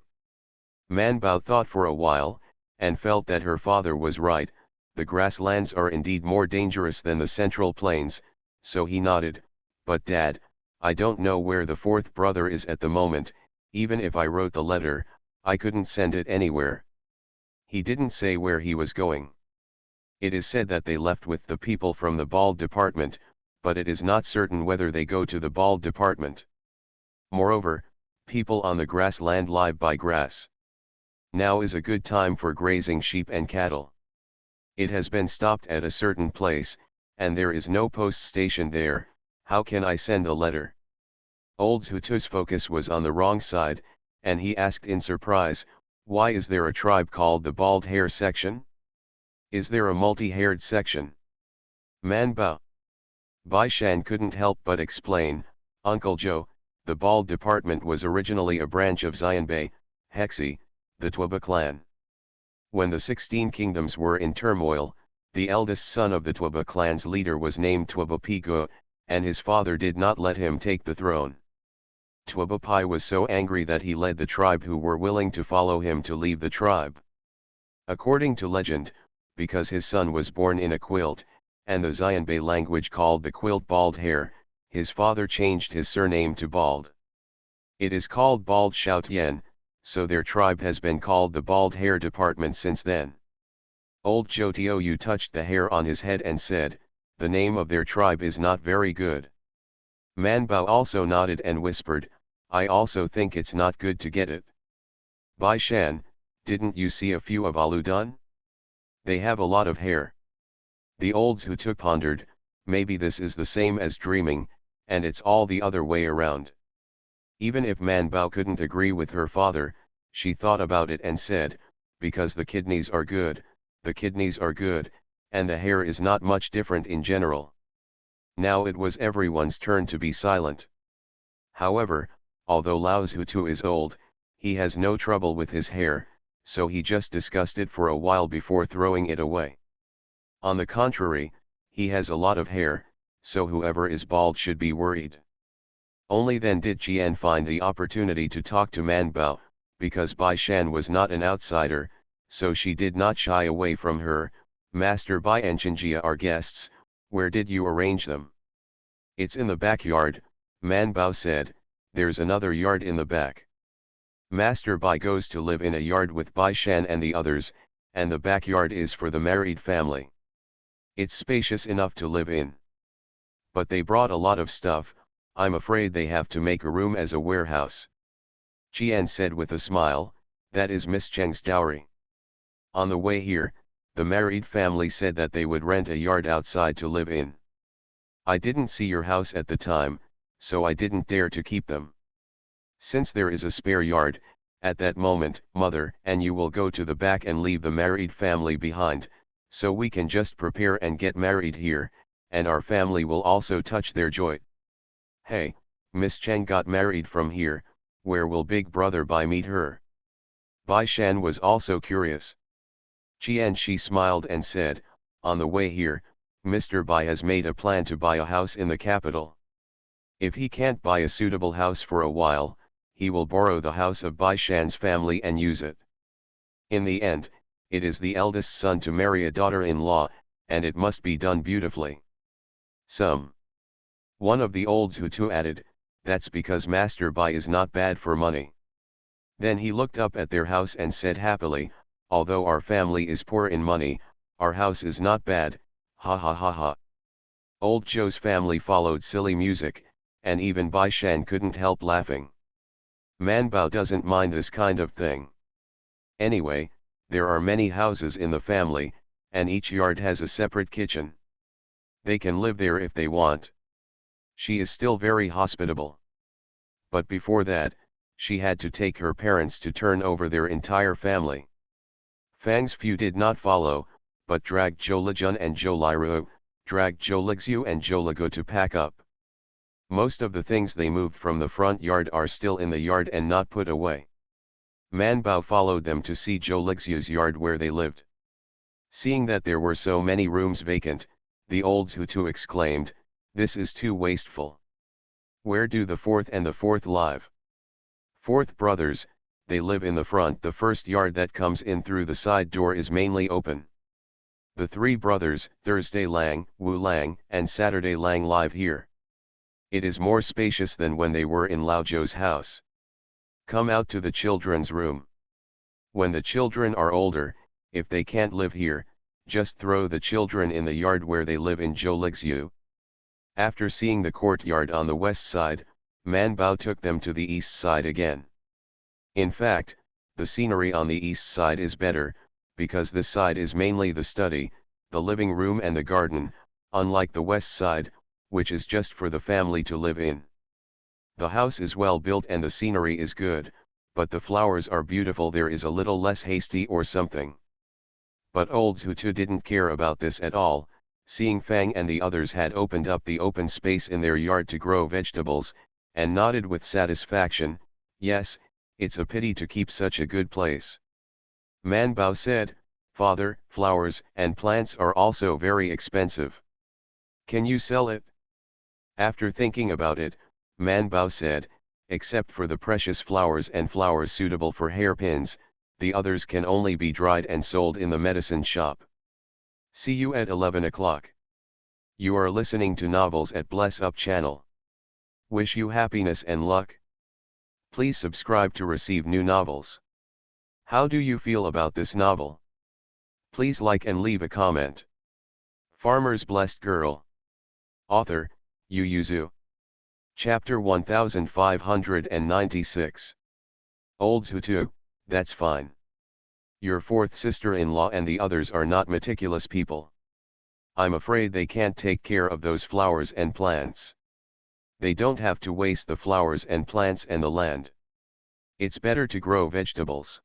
Man Bao thought for a while, and felt that her father was right. The grasslands are indeed more dangerous than the central plains, so he nodded, "But Dad, I don't know where the 4th brother is at the moment. Even if I wrote the letter, I couldn't send it anywhere." He didn't say where he was going. It is said that they left with the people from the bald department, but it is not certain whether they go to the bald department. Moreover, people on the grassland live by grass. Now is a good time for grazing sheep and cattle. It has been stopped at a certain place, and there is no post station there. How can I send a letter?" Old Zhutu's focus was on the wrong side, and he asked in surprise, "Why is there a tribe called the Bald Hair Section? Is there a multi-haired section?" Man Bao. Bai Shan couldn't help but explain, "Uncle Zhou, the Bald Department was originally a branch of Xianbei, Hexi, the Tuoba clan. When the 16 kingdoms were in turmoil, the eldest son of the Tuoba clan's leader was named Tuoba Pigu, and his father did not let him take the throne. Tuabapai was so angry that he led the tribe who were willing to follow him to leave the tribe. According to legend, because his son was born in a quilt, and the Xianbei language called the quilt bald hair, his father changed his surname to Bald. It is called Bald Shoutian, so their tribe has been called the Bald Hair Department since then. Old Jotioyu touched the hair on his head and said, "The name of their tribe is not very good." Manbao also nodded and whispered, "I also think it's not good to get it." Bai Shan, didn't you see a few of Aludun? They have a lot of hair. The olds who took pondered, maybe this is the same as dreaming, and it's all the other way around. Even if Manbao couldn't agree with her father, she thought about it and said, because the kidneys are good, the kidneys are good, and the hair is not much different in general. Now it was everyone's turn to be silent. However, although Lao's Hutu is old, he has no trouble with his hair, so he just discussed it for a while before throwing it away. On the contrary, he has a lot of hair, so whoever is bald should be worried. Only then did Qian find the opportunity to talk to Manbao, because Bai Shan was not an outsider, so she did not shy away from her. "Master Bai and Chinjia are guests, where did you arrange them?" "It's in the backyard," Manbao said, "there's another yard in the back." Master Bai goes to live in a yard with Bai Shan and the others, and the backyard is for the married family. It's spacious enough to live in. But they brought a lot of stuff, I'm afraid they have to make a room as a warehouse. Qian said with a smile, "That is Miss Cheng's dowry." On the way here, the married family said that they would rent a yard outside to live in. I didn't see your house at the time, so I didn't dare to keep them. Since there is a spare yard, at that moment, mother and you will go to the back and leave the married family behind, so we can just prepare and get married here, and our family will also touch their joy. Hey, Miss Cheng got married from here, where will Big Brother Bai meet her? Bai Shan was also curious. Qian she smiled and said, on the way here, Mr. Bai has made a plan to buy a house in the capital. If he can't buy a suitable house for a while, he will borrow the house of Bai Shan's family and use it. In the end, it is the eldest son to marry a daughter-in-law, and it must be done beautifully. One of the olds Hutu added, that's because Master Bai is not bad for money. Then he looked up at their house and said happily, although our family is poor in money, our house is not bad, ha ha ha ha. Old Joe's family followed silly music, and even Bai Shan couldn't help laughing. Manbao doesn't mind this kind of thing. Anyway, there are many houses in the family, and each yard has a separate kitchen. They can live there if they want. She is still very hospitable. But before that, she had to take her parents to turn over their entire family. Fang's few did not follow, but dragged Zhou Lijun and Zhou Liru, dragged Zhou Lixu and Zhou Ligu to pack up. Most of the things they moved from the front yard are still in the yard and not put away. Manbao followed them to see Zhou Lixu's yard where they lived. Seeing that there were so many rooms vacant, the olds Hutu exclaimed, this is too wasteful. Where do the fourth and the fourth live? Fourth brothers, they live in the front. The first yard that comes in through the side door is mainly open. The three brothers, Thursday Lang, Wu Lang, and Saturday Lang live here. It is more spacious than when they were in Lao Zhou's house. Come out to the children's room. When the children are older, if they can't live here, just throw the children in the yard where they live in Zhou Lixu. After seeing the courtyard on the west side, Manbao took them to the east side again. In fact, the scenery on the east side is better, because this side is mainly the study, the living room and the garden, unlike the west side, which is just for the family to live in. The house is well built and the scenery is good, but the flowers are beautiful. There is a little less hasty or something. But olds Hutu didn't care about this at all, seeing Fang and the others had opened up the open space in their yard to grow vegetables, and nodded with satisfaction, yes, it's a pity to keep such a good place. Manbao said, Father, flowers and plants are also very expensive. Can you sell it? After thinking about it, Manbao said, except for the precious flowers and flowers suitable for hairpins, the others can only be dried and sold in the medicine shop. See you at 11 o'clock. You are listening to Novels at Bless Up channel. Wish you happiness and luck. Please subscribe to receive new novels. How do you feel about this novel? Please like and leave a comment. Farmer's Blessed Girl. Author, Yu Yuzu. Chapter 1596. Olds Hutu, that's fine. Your fourth sister-in-law and the others are not meticulous people. I'm afraid they can't take care of those flowers and plants. They don't have to waste the flowers and plants and the land. It's better to grow vegetables.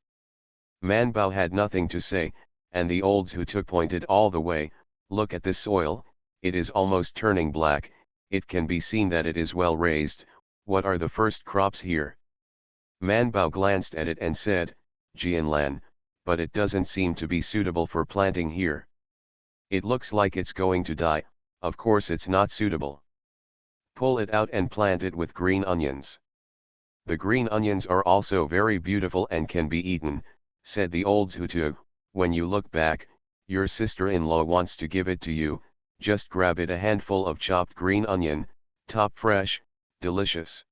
Manbao had nothing to say, and the olds who took pointed all the way. Look at this soil, it is almost turning black, it can be seen that it is well raised. What are the first crops here? Manbao glanced at it and said, Jianlan, but it doesn't seem to be suitable for planting here. It looks like it's going to die, of course it's not suitable. Pull it out and plant it with green onions. The green onions are also very beautiful and can be eaten, said the olds Hutu. When you look back, your sister-in-law wants to give it to you, just grab it, a handful of chopped green onion, top fresh, delicious.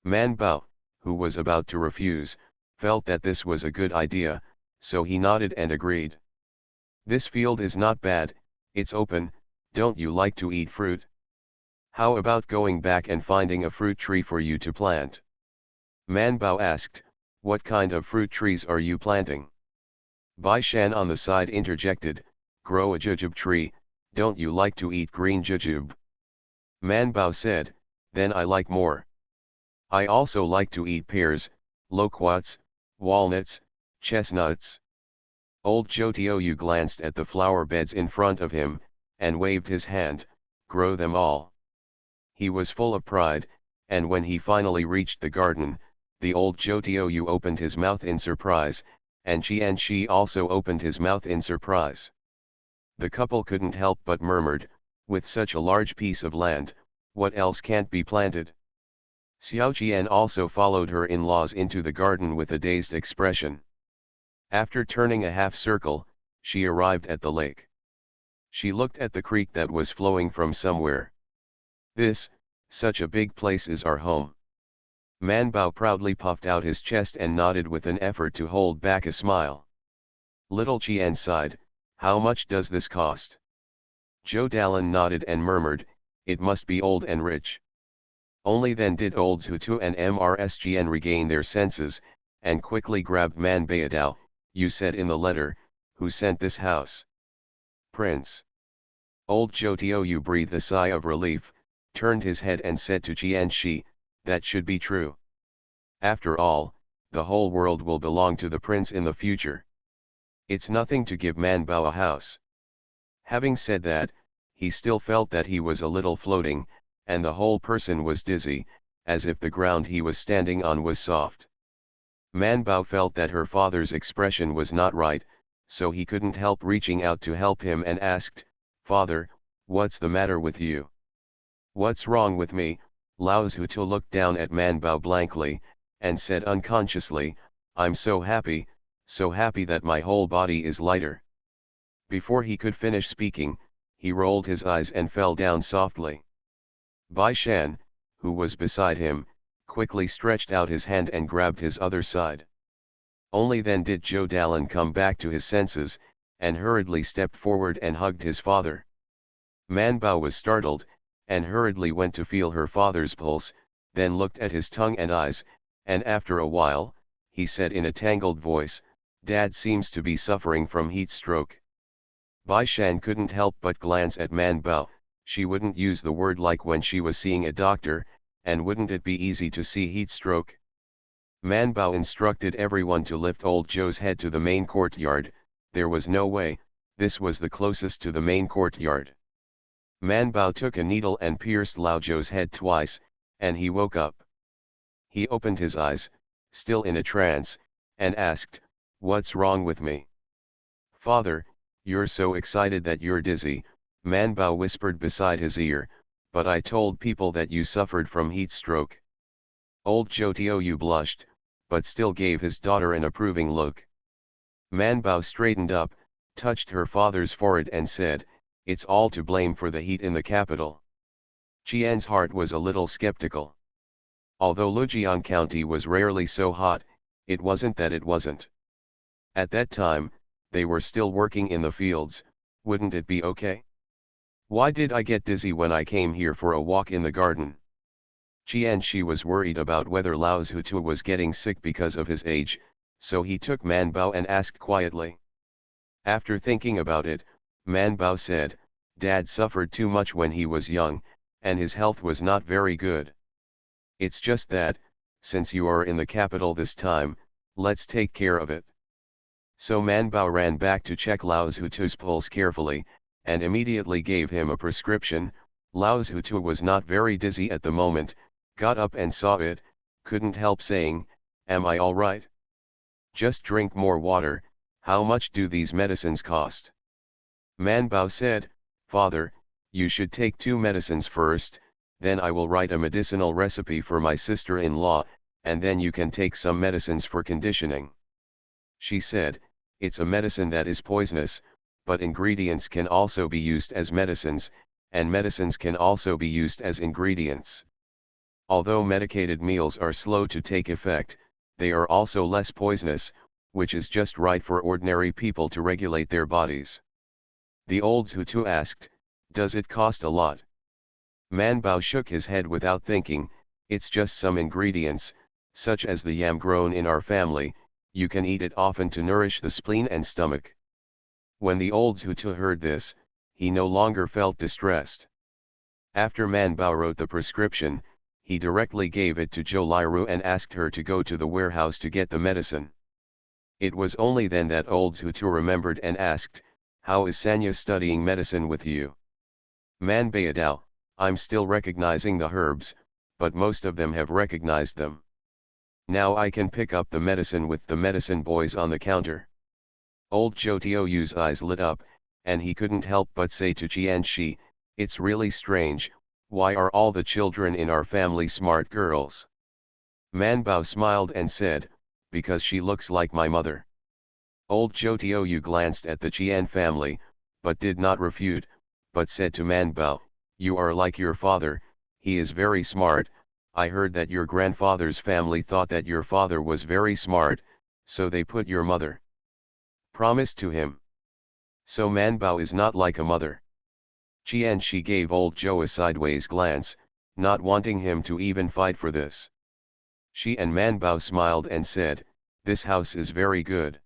Manbao, who was about to refuse, felt that this was a good idea, so he nodded and agreed. This field is not bad, it's open, don't you like to eat fruit? How about going back and finding a fruit tree for you to plant? Manbao asked, what kind of fruit trees are you planting? Bai Shan on the side interjected, grow a jujube tree, don't you like to eat green jujube? Manbao said, then I like more. I also like to eat pears, loquats, walnuts, chestnuts. Old Jotioyu glanced at the flower beds in front of him, and waved his hand, grow them all. He was full of pride, and when he finally reached the garden, the old Jotioyu opened his mouth in surprise, and Qianxi also opened his mouth in surprise. The couple couldn't help but murmured, with such a large piece of land, what else can't be planted? Xiao Jian also followed her in-laws into the garden with a dazed expression. After turning a half circle, she arrived at the lake. She looked at the creek that was flowing from somewhere. Such a big place is our home. Manbao proudly puffed out his chest and nodded with an effort to hold back a smile. Little Qian sighed, how much does this cost? Zhou Dalan nodded and murmured, it must be old and rich. Only then did olds Hutu and Mrs Jian regain their senses, and quickly grabbed Man Baodao. You said in the letter, who sent this house? Prince. Old Jotioyu breathed a sigh of relief, turned his head and said to Qianxi, that should be true. After all, the whole world will belong to the prince in the future. It's nothing to give Manbao a house. Having said that, he still felt that he was a little floating, and the whole person was dizzy, as if the ground he was standing on was soft. Manbao felt that her father's expression was not right, so he couldn't help reaching out to help him and asked, Father, what's the matter with you? What's wrong with me? Lao Zhutu looked down at Manbao blankly, and said unconsciously, I'm so happy that my whole body is lighter. Before he could finish speaking, he rolled his eyes and fell down softly. Bai Shan, who was beside him, quickly stretched out his hand and grabbed his other side. Only then did Zhou Dalan come back to his senses, and hurriedly stepped forward and hugged his father. Manbao was startled, and hurriedly went to feel her father's pulse, then looked at his tongue and eyes, and after a while, he said in a tangled voice, Dad seems to be suffering from heat stroke. Bai Shan couldn't help but glance at Manbao. She wouldn't use the word like when she was seeing a doctor, and wouldn't it be easy to see heat stroke? Manbao instructed everyone to lift old Zhou's head to the main courtyard. There was no way, this was the closest to the main courtyard. Manbao took a needle and pierced Lao Zhou's head twice, and he woke up. He opened his eyes, still in a trance, and asked, what's wrong with me? Father, you're so excited that you're dizzy, Manbao whispered beside his ear, but I told people that you suffered from heat stroke. Old Zhou blushed, but still gave his daughter an approving look. Man Bao straightened up, touched her father's forehead and said, "It's all to blame for the heat in the capital." Qian's heart was a little skeptical. Although Lujian County was rarely so hot, it wasn't that it wasn't. At that time, they were still working in the fields. Wouldn't it be okay? Why did I get dizzy when I came here for a walk in the garden? She was worried about whether Lao Zhutu was getting sick because of his age, so he took Man Bao and asked quietly. After thinking about it, Man Bao said, "Dad suffered too much when he was young, and his health was not very good. It's just that, since you are in the capital this time, let's take care of it." So Man Bao ran back to check Lao Zhutu's pulse carefully, and immediately gave him a prescription. Lao Zhutu was not very dizzy at the moment, got up and saw it, couldn't help saying, "Am I all right? Just drink more water. How much do these medicines cost?" Man Bao said, "Father, you should take 2 medicines first, then I will write a medicinal recipe for my sister-in-law, and then you can take some medicines for conditioning." She said, "It's a medicine that is poisonous, but ingredients can also be used as medicines, and medicines can also be used as ingredients. Although medicated meals are slow to take effect, they are also less poisonous, which is just right for ordinary people to regulate their bodies." The old Zhutu asked, "Does it cost a lot?" Man Bao shook his head without thinking, "It's just some ingredients, such as the yam grown in our family, you can eat it often to nourish the spleen and stomach." When the old Zhutu heard this, he no longer felt distressed. After Man Bao wrote the prescription, he directly gave it to Zhou Liru and asked her to go to the warehouse to get the medicine. It was only then that old Zhutu remembered and asked, "How is Sanya studying medicine with you?" Man Baodao, "I'm still recognizing the herbs, but most of them have recognized them. Now I can pick up the medicine with the medicine boys on the counter." Old Zhou Tiou's eyes lit up, and he couldn't help but say to Qianxi, "It's really strange, why are all the children in our family smart girls?" Man Bao smiled and said, "Because she looks like my mother." Old Zhou Tiu glanced at the Qian family, but did not refute, but said to Man Bao, "You are like your father, he is very smart. I heard that your grandfather's family thought that your father was very smart, so they put your mother promised to him. So Man Bao is not like a mother." Qianxi gave old Zhou a sideways glance, not wanting him to even fight for this. She and Man Bao smiled and said, "This house is very good.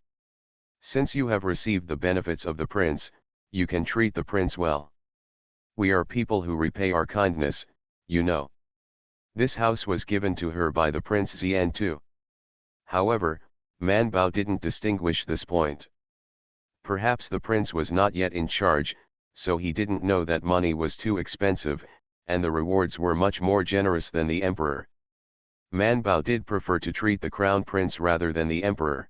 Since you have received the benefits of the prince, you can treat the prince well. We are people who repay our kindness, you know." This house was given to her by the Prince Xian too. However, Man Bao didn't distinguish this point. Perhaps the prince was not yet in charge, so he didn't know that money was too expensive, and the rewards were much more generous than the emperor. Man Bao did prefer to treat the crown prince rather than the emperor.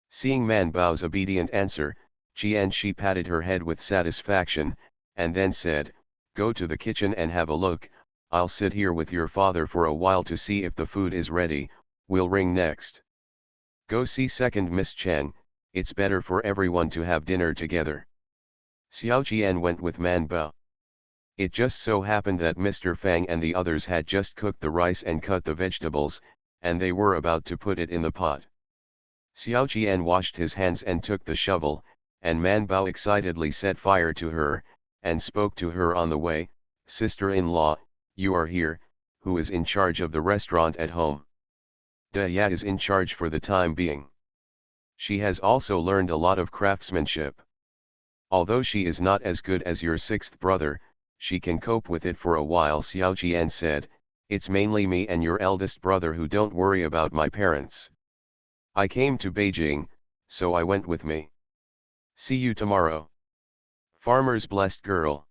Seeing Man Bao's obedient answer, Qianxi patted her head with satisfaction, and then said, "Go to the kitchen and have a look. I'll sit here with your father for a while to see if the food is ready, we'll ring next. Go see second Miss Chang, it's better for everyone to have dinner together." Xiao Qian went with Man Bao. It just so happened that Mr. Fang and the others had just cooked the rice and cut the vegetables, and they were about to put it in the pot. Xiao Qian washed his hands and took the shovel, and Man Bao excitedly set fire to her, and spoke to her on the way, "Sister-in-law, you are here, who is in charge of the restaurant at home?" "Da Ya is in charge for the time being. She has also learned a lot of craftsmanship. Although she is not as good as your 6th brother, she can cope with it for a while." Xiao Qian said, "It's mainly me and your eldest brother who don't worry about my parents. I came to Beijing, so I went with me. See you tomorrow." Farmer's Blessed Girl.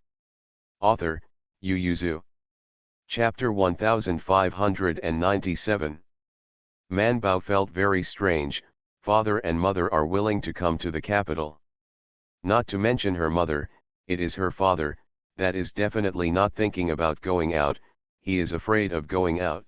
Author, Yu Yuzu. Chapter 1597. Man Bao felt very strange. Father and mother are willing to come to the capital. Not to mention her mother, it is her father, that is definitely not thinking about going out, he is afraid of going out.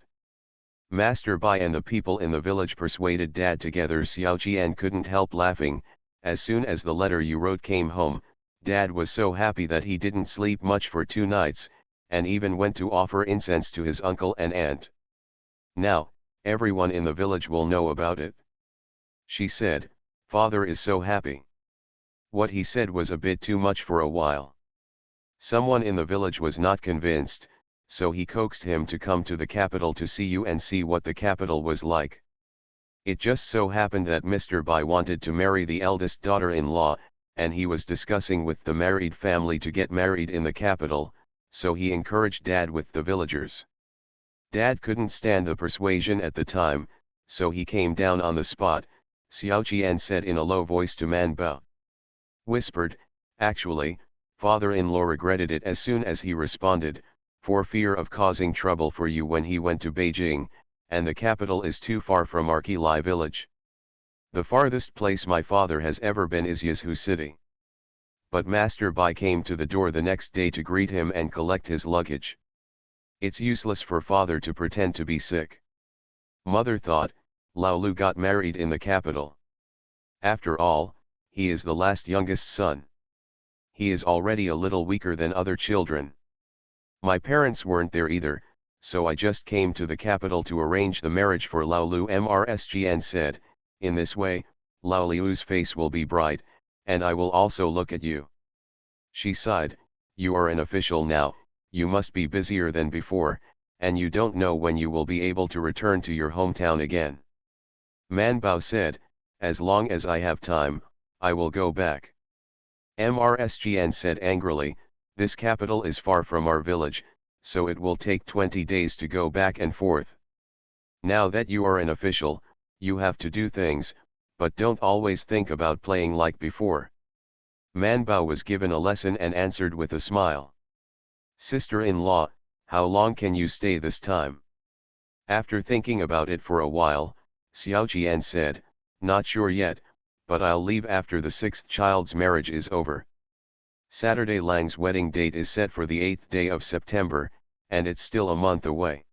Master Bai and the people in the village persuaded Dad together. Xiao Qian couldn't help laughing. As soon as the letter you wrote came home, Dad was so happy that he didn't sleep much for 2 nights, and even went to offer incense to his uncle and aunt. Now, everyone in the village will know about it. She said, Father is so happy. What he said was a bit too much for a while. Someone in the village was not convinced, so he coaxed him to come to the capital to see you and see what the capital was like. It just so happened that Mr. Bai wanted to marry the eldest daughter-in-law, and he was discussing with the married family to get married in the capital, so he encouraged Dad with the villagers. Dad couldn't stand the persuasion at the time, so he came down on the spot. Xiao Qian said in a low voice to Man Bao. Whispered, actually, father-in-law regretted it as soon as he responded, for fear of causing trouble for you when he went to Beijing, and the capital is too far from Arkilai village. The farthest place my father has ever been is Yazhu city. But Master Bai came to the door the next day to greet him and collect his luggage. It's useless for father to pretend to be sick. Mother thought, Lao Lu got married in the capital. After all, he is the last youngest son. He is already a little weaker than other children. My parents weren't there either, so I just came to the capital to arrange the marriage for Lao Lu. MRSGN said, in this way, Lao Liu's face will be bright, and I will also look at you. She sighed, you are an official now, you must be busier than before, and you don't know when you will be able to return to your hometown again. Man Bao said, as long as I have time, I will go back. MRSGN said angrily, this capital is far from our village, so it will take 20 days to go back and forth. Now that you are an official, you have to do things, but don't always think about playing like before. Man Bao was given a lesson and answered with a smile. Sister-in-law, how long can you stay this time? After thinking about it for a while, Xiao Qian said, not sure yet, but I'll leave after the 6th child's marriage is over. Saturday Lang's wedding date is set for the 8th day of September, and it's still a month away.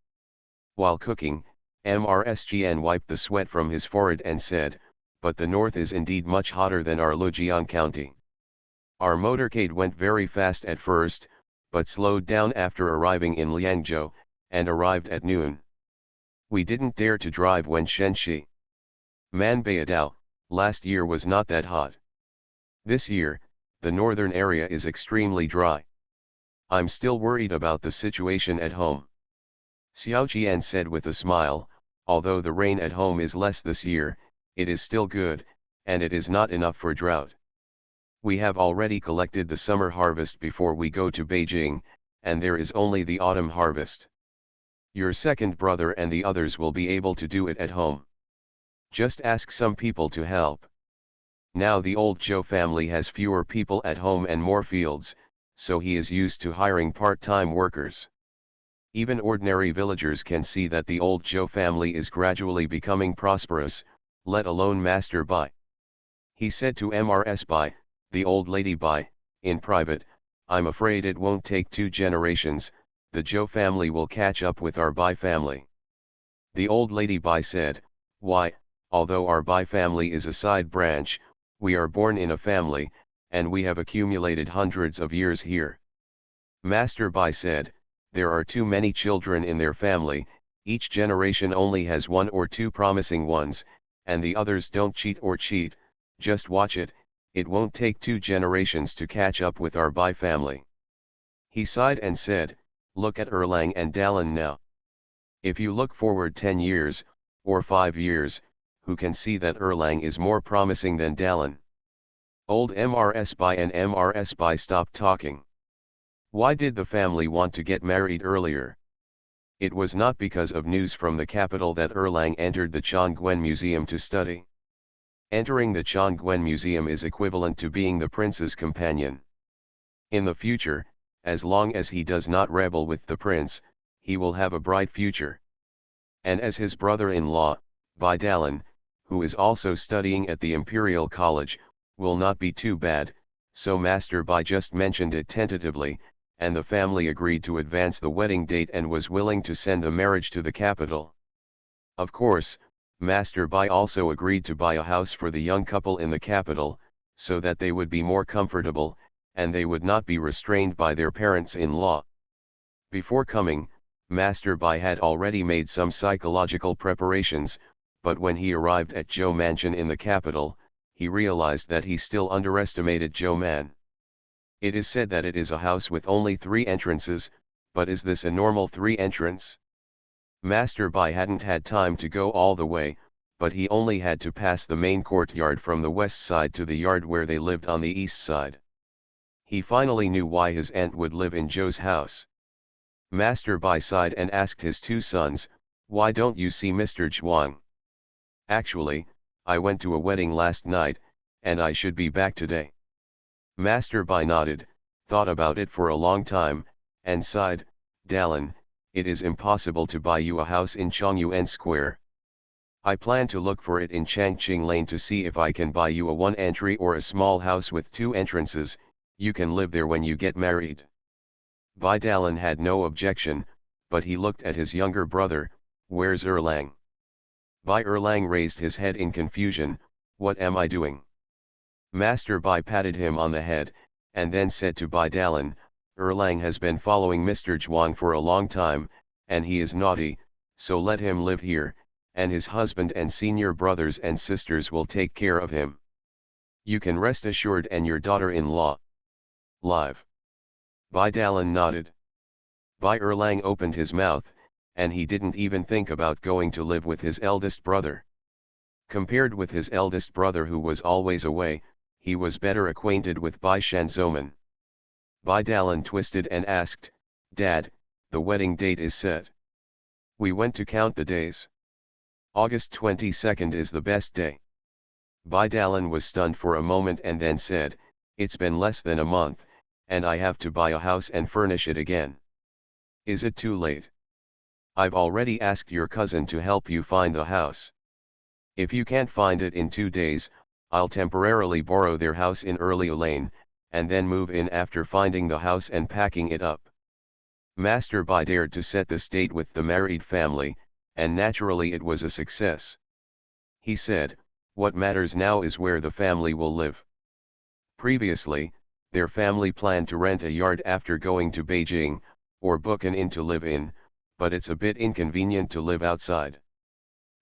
While cooking, MRSGN wiped the sweat from his forehead and said, but the north is indeed much hotter than our Lujiang County. Our motorcade went very fast at first, but slowed down after arriving in Liangzhou, and arrived at noon. We didn't dare to drive when Shenxi. Manbayadao, last year was not that hot. This year, the northern area is extremely dry. I'm still worried about the situation at home. Xiao Qian said with a smile, although the rain at home is less this year, it is still good, and it is not enough for drought. We have already collected the summer harvest before we go to Beijing, and there is only the autumn harvest. Your second brother and the others will be able to do it at home. Just ask some people to help. Now the old Zhou family has fewer people at home and more fields, so he is used to hiring part-time workers. Even ordinary villagers can see that the old Zhou family is gradually becoming prosperous, let alone Master Bai. He said to MRS Bai, the old lady Bai, in private, I'm afraid it won't take 2 generations, the Zhou family will catch up with our Bai family. The old lady Bai said, why, although our Bai family is a side branch, we are born in a family, and we have accumulated hundreds of years here. Master Bai said, there are too many children in their family, each generation only has 1 or 2 promising ones, and the others don't cheat or cheat, just watch it, it won't take 2 generations to catch up with our Bai family. He sighed and said, look at Erlang and Dallin now. If you look forward 10 years, or 5 years, who can see that Erlang is more promising than Dallin? Old MRS Bai and MRS Bai stopped talking. Why did the family want to get married earlier? It was not because of news from the capital that Erlang entered the Chongguan Museum to study. Entering the Chongguan Museum is equivalent to being the prince's companion. In the future, as long as he does not rebel with the prince, he will have a bright future. And as his brother-in-law, Bai Dallin, who is also studying at the Imperial College, will not be too bad, so Master Bai just mentioned it tentatively, and the family agreed to advance the wedding date and was willing to send the marriage to the capital. Of course, Master Bai also agreed to buy a house for the young couple in the capital, so that they would be more comfortable, and they would not be restrained by their parents-in-law. Before coming, Master Bai had already made some psychological preparations, but when he arrived at Zhou Mansion in the capital, he realized that he still underestimated Zhou Man. It is said that it is a house with only 3 entrances, but is this a normal 3 entrance? Master Bai hadn't had time to go all the way, but he only had to pass the main courtyard from the west side to the yard where they lived on the east side. He finally knew why his aunt would live in Zhou's house. Master Bai sighed and asked his 2 sons, "Why don't you see Mr. Zhuang?" "Actually, I went to a wedding last night, and I should be back today." Master Bai nodded, thought about it for a long time, and sighed, "Dallin, it is impossible to buy you a house in Chongyuan Square. I plan to look for it in Changqing Lane to see if I can buy you a 1-entry or a small house with 2 entrances, you can live there when you get married." Bai Dallin had no objection, but he looked at his younger brother, "Where's Erlang?" Bai Erlang raised his head in confusion, "What am I doing?" Master Bai patted him on the head, and then said to Bai Dallin, "Erlang has been following Mr. Zhuang for a long time, and he is naughty, so let him live here, and his husband and senior brothers and sisters will take care of him. You can rest assured, and your daughter-in-law. Live." Bai Dallin nodded. Bai Erlang opened his mouth, and he didn't even think about going to live with his eldest brother. Compared with his eldest brother who was always away, he was better acquainted with Bai Shanzoman. Bai Dallin twisted and asked, "Dad, the wedding date is set." We went to count the days. August 22nd is the best day. Bai Dallin was stunned for a moment and then said, "It's been less than a month, and I have to buy a house and furnish it again. Is it too late?" "I've already asked your cousin to help you find the house. If you can't find it in 2 days, I'll temporarily borrow their house in Early Lane, and then move in after finding the house and packing it up." Master Bai dared to set this date with the married family, and naturally it was a success. He said, "What matters now is where the family will live." Previously, their family planned to rent a yard after going to Beijing, or book an inn to live in, but it's a bit inconvenient to live outside.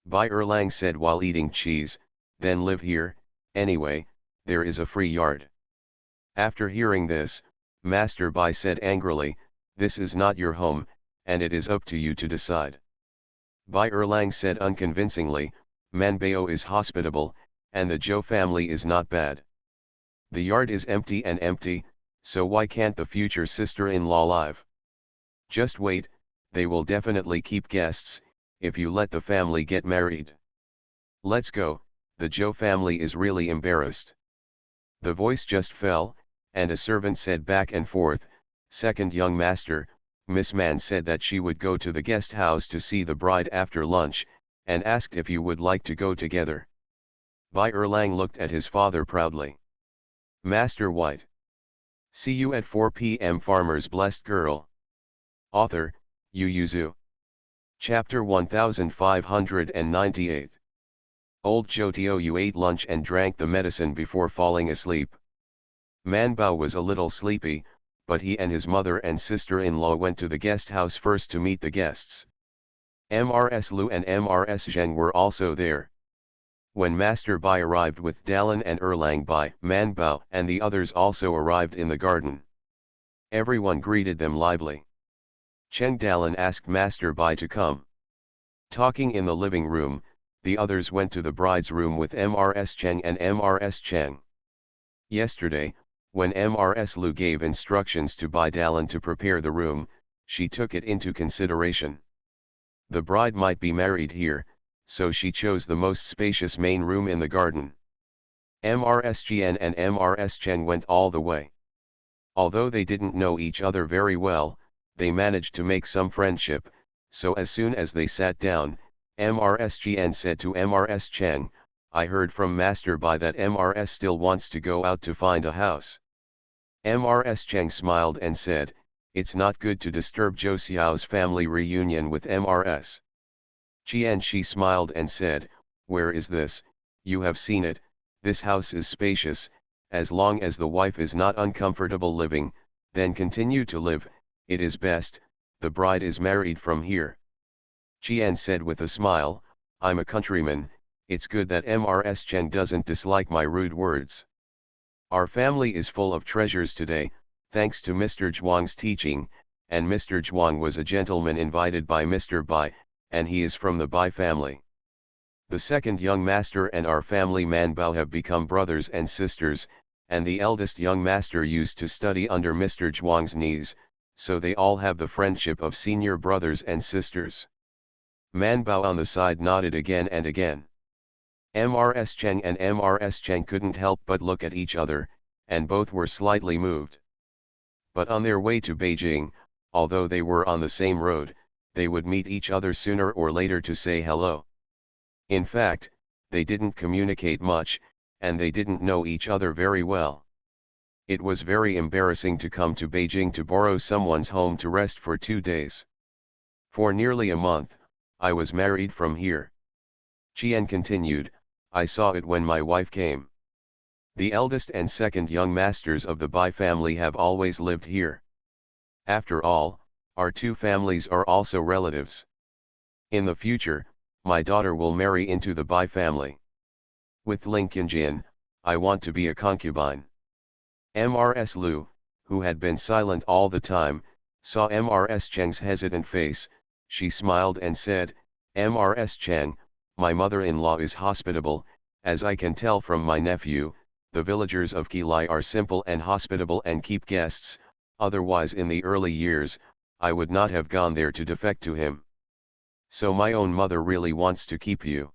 Bai Erlang said while eating cheese, "Then live here, anyway, there is a free yard." After hearing this, Master Bai said angrily, "This is not your home, and it is up to you to decide." Bai Erlang said unconvincingly, "Manbao is hospitable, and the Zhou family is not bad. The yard is empty and empty, so why can't the future sister-in-law live? Just wait, they will definitely keep guests, if you let the family get married. Let's go, the Zhou family is really embarrassed." The voice just fell, and a servant said back and forth, "Second young master, Miss Man said that she would go to the guest house to see the bride after lunch, and asked if you would like to go together." Bai Erlang looked at his father proudly. "Master White. See you at 4 p.m. Farmer's Blessed Girl." Author, Yu Yuzu. Chapter 1598. Old Zhou ate lunch and drank the medicine before falling asleep. Manbao was a little sleepy, but he and his mother and sister-in-law went to the guest house first to meet the guests. Mrs. Lu and Mrs. Zheng were also there. When Master Bai arrived with Dallin and Erlang Bai, Manbao and the others also arrived in the garden. Everyone greeted them lively. Cheng Dallin asked Master Bai to come. Talking in the living room, the others went to the bride's room with Mrs. Cheng and Mrs. Cheng. Yesterday, when Mrs. Lu gave instructions to Bai Dallin to prepare the room, she took it into consideration. The bride might be married here, so she chose the most spacious main room in the garden. Mrs. Jian and Mrs. Cheng went all the way. Although they didn't know each other very well, they managed to make some friendship, so as soon as they sat down, Mrs. Jian said to Mrs. Cheng, "I heard from Master Bai that Mrs. still wants to go out to find a house." Mrs. Cheng smiled and said, "It's not good to disturb Zhou Xiao's family reunion with Mrs. She smiled and said, "Where is this? You have seen it, this house is spacious, as long as the wife is not uncomfortable living, then continue to live, it is best, the bride is married from here." Qian said with a smile, "I'm a countryman, it's good that Mrs. Cheng doesn't dislike my rude words. Our family is full of treasures today, thanks to Mr. Zhuang's teaching, and Mr. Zhuang was a gentleman invited by Mr. Bai, and he is from the Bai family. The second young master and our family Man Bao have become brothers and sisters, and the eldest young master used to study under Mr. Zhuang's knees, so they all have the friendship of senior brothers and sisters." Man Bao on the side nodded again and again. Mrs. Cheng and Mrs. Cheng couldn't help but look at each other, and both were slightly moved. But on their way to Beijing, although they were on the same road, they would meet each other sooner or later to say hello. In fact, they didn't communicate much, and they didn't know each other very well. It was very embarrassing to come to Beijing to borrow someone's home to rest for 2 days. For nearly a month, I was married from here. Qian continued, "I saw it when my wife came. The eldest and second young masters of the Bai family have always lived here. After all, our two families are also relatives. In the future, my daughter will marry into the Bai family. With Ling Qinjin, I want to be a concubine." Mrs. Lu, who had been silent all the time, saw Mrs. Cheng's hesitant face. She smiled and said, "Mrs. Cheng, my mother-in-law is hospitable, as I can tell from my nephew. The villagers of Qilai are simple and hospitable and keep guests, otherwise in the early years, I would not have gone there to defect to him. So my own mother really wants to keep you."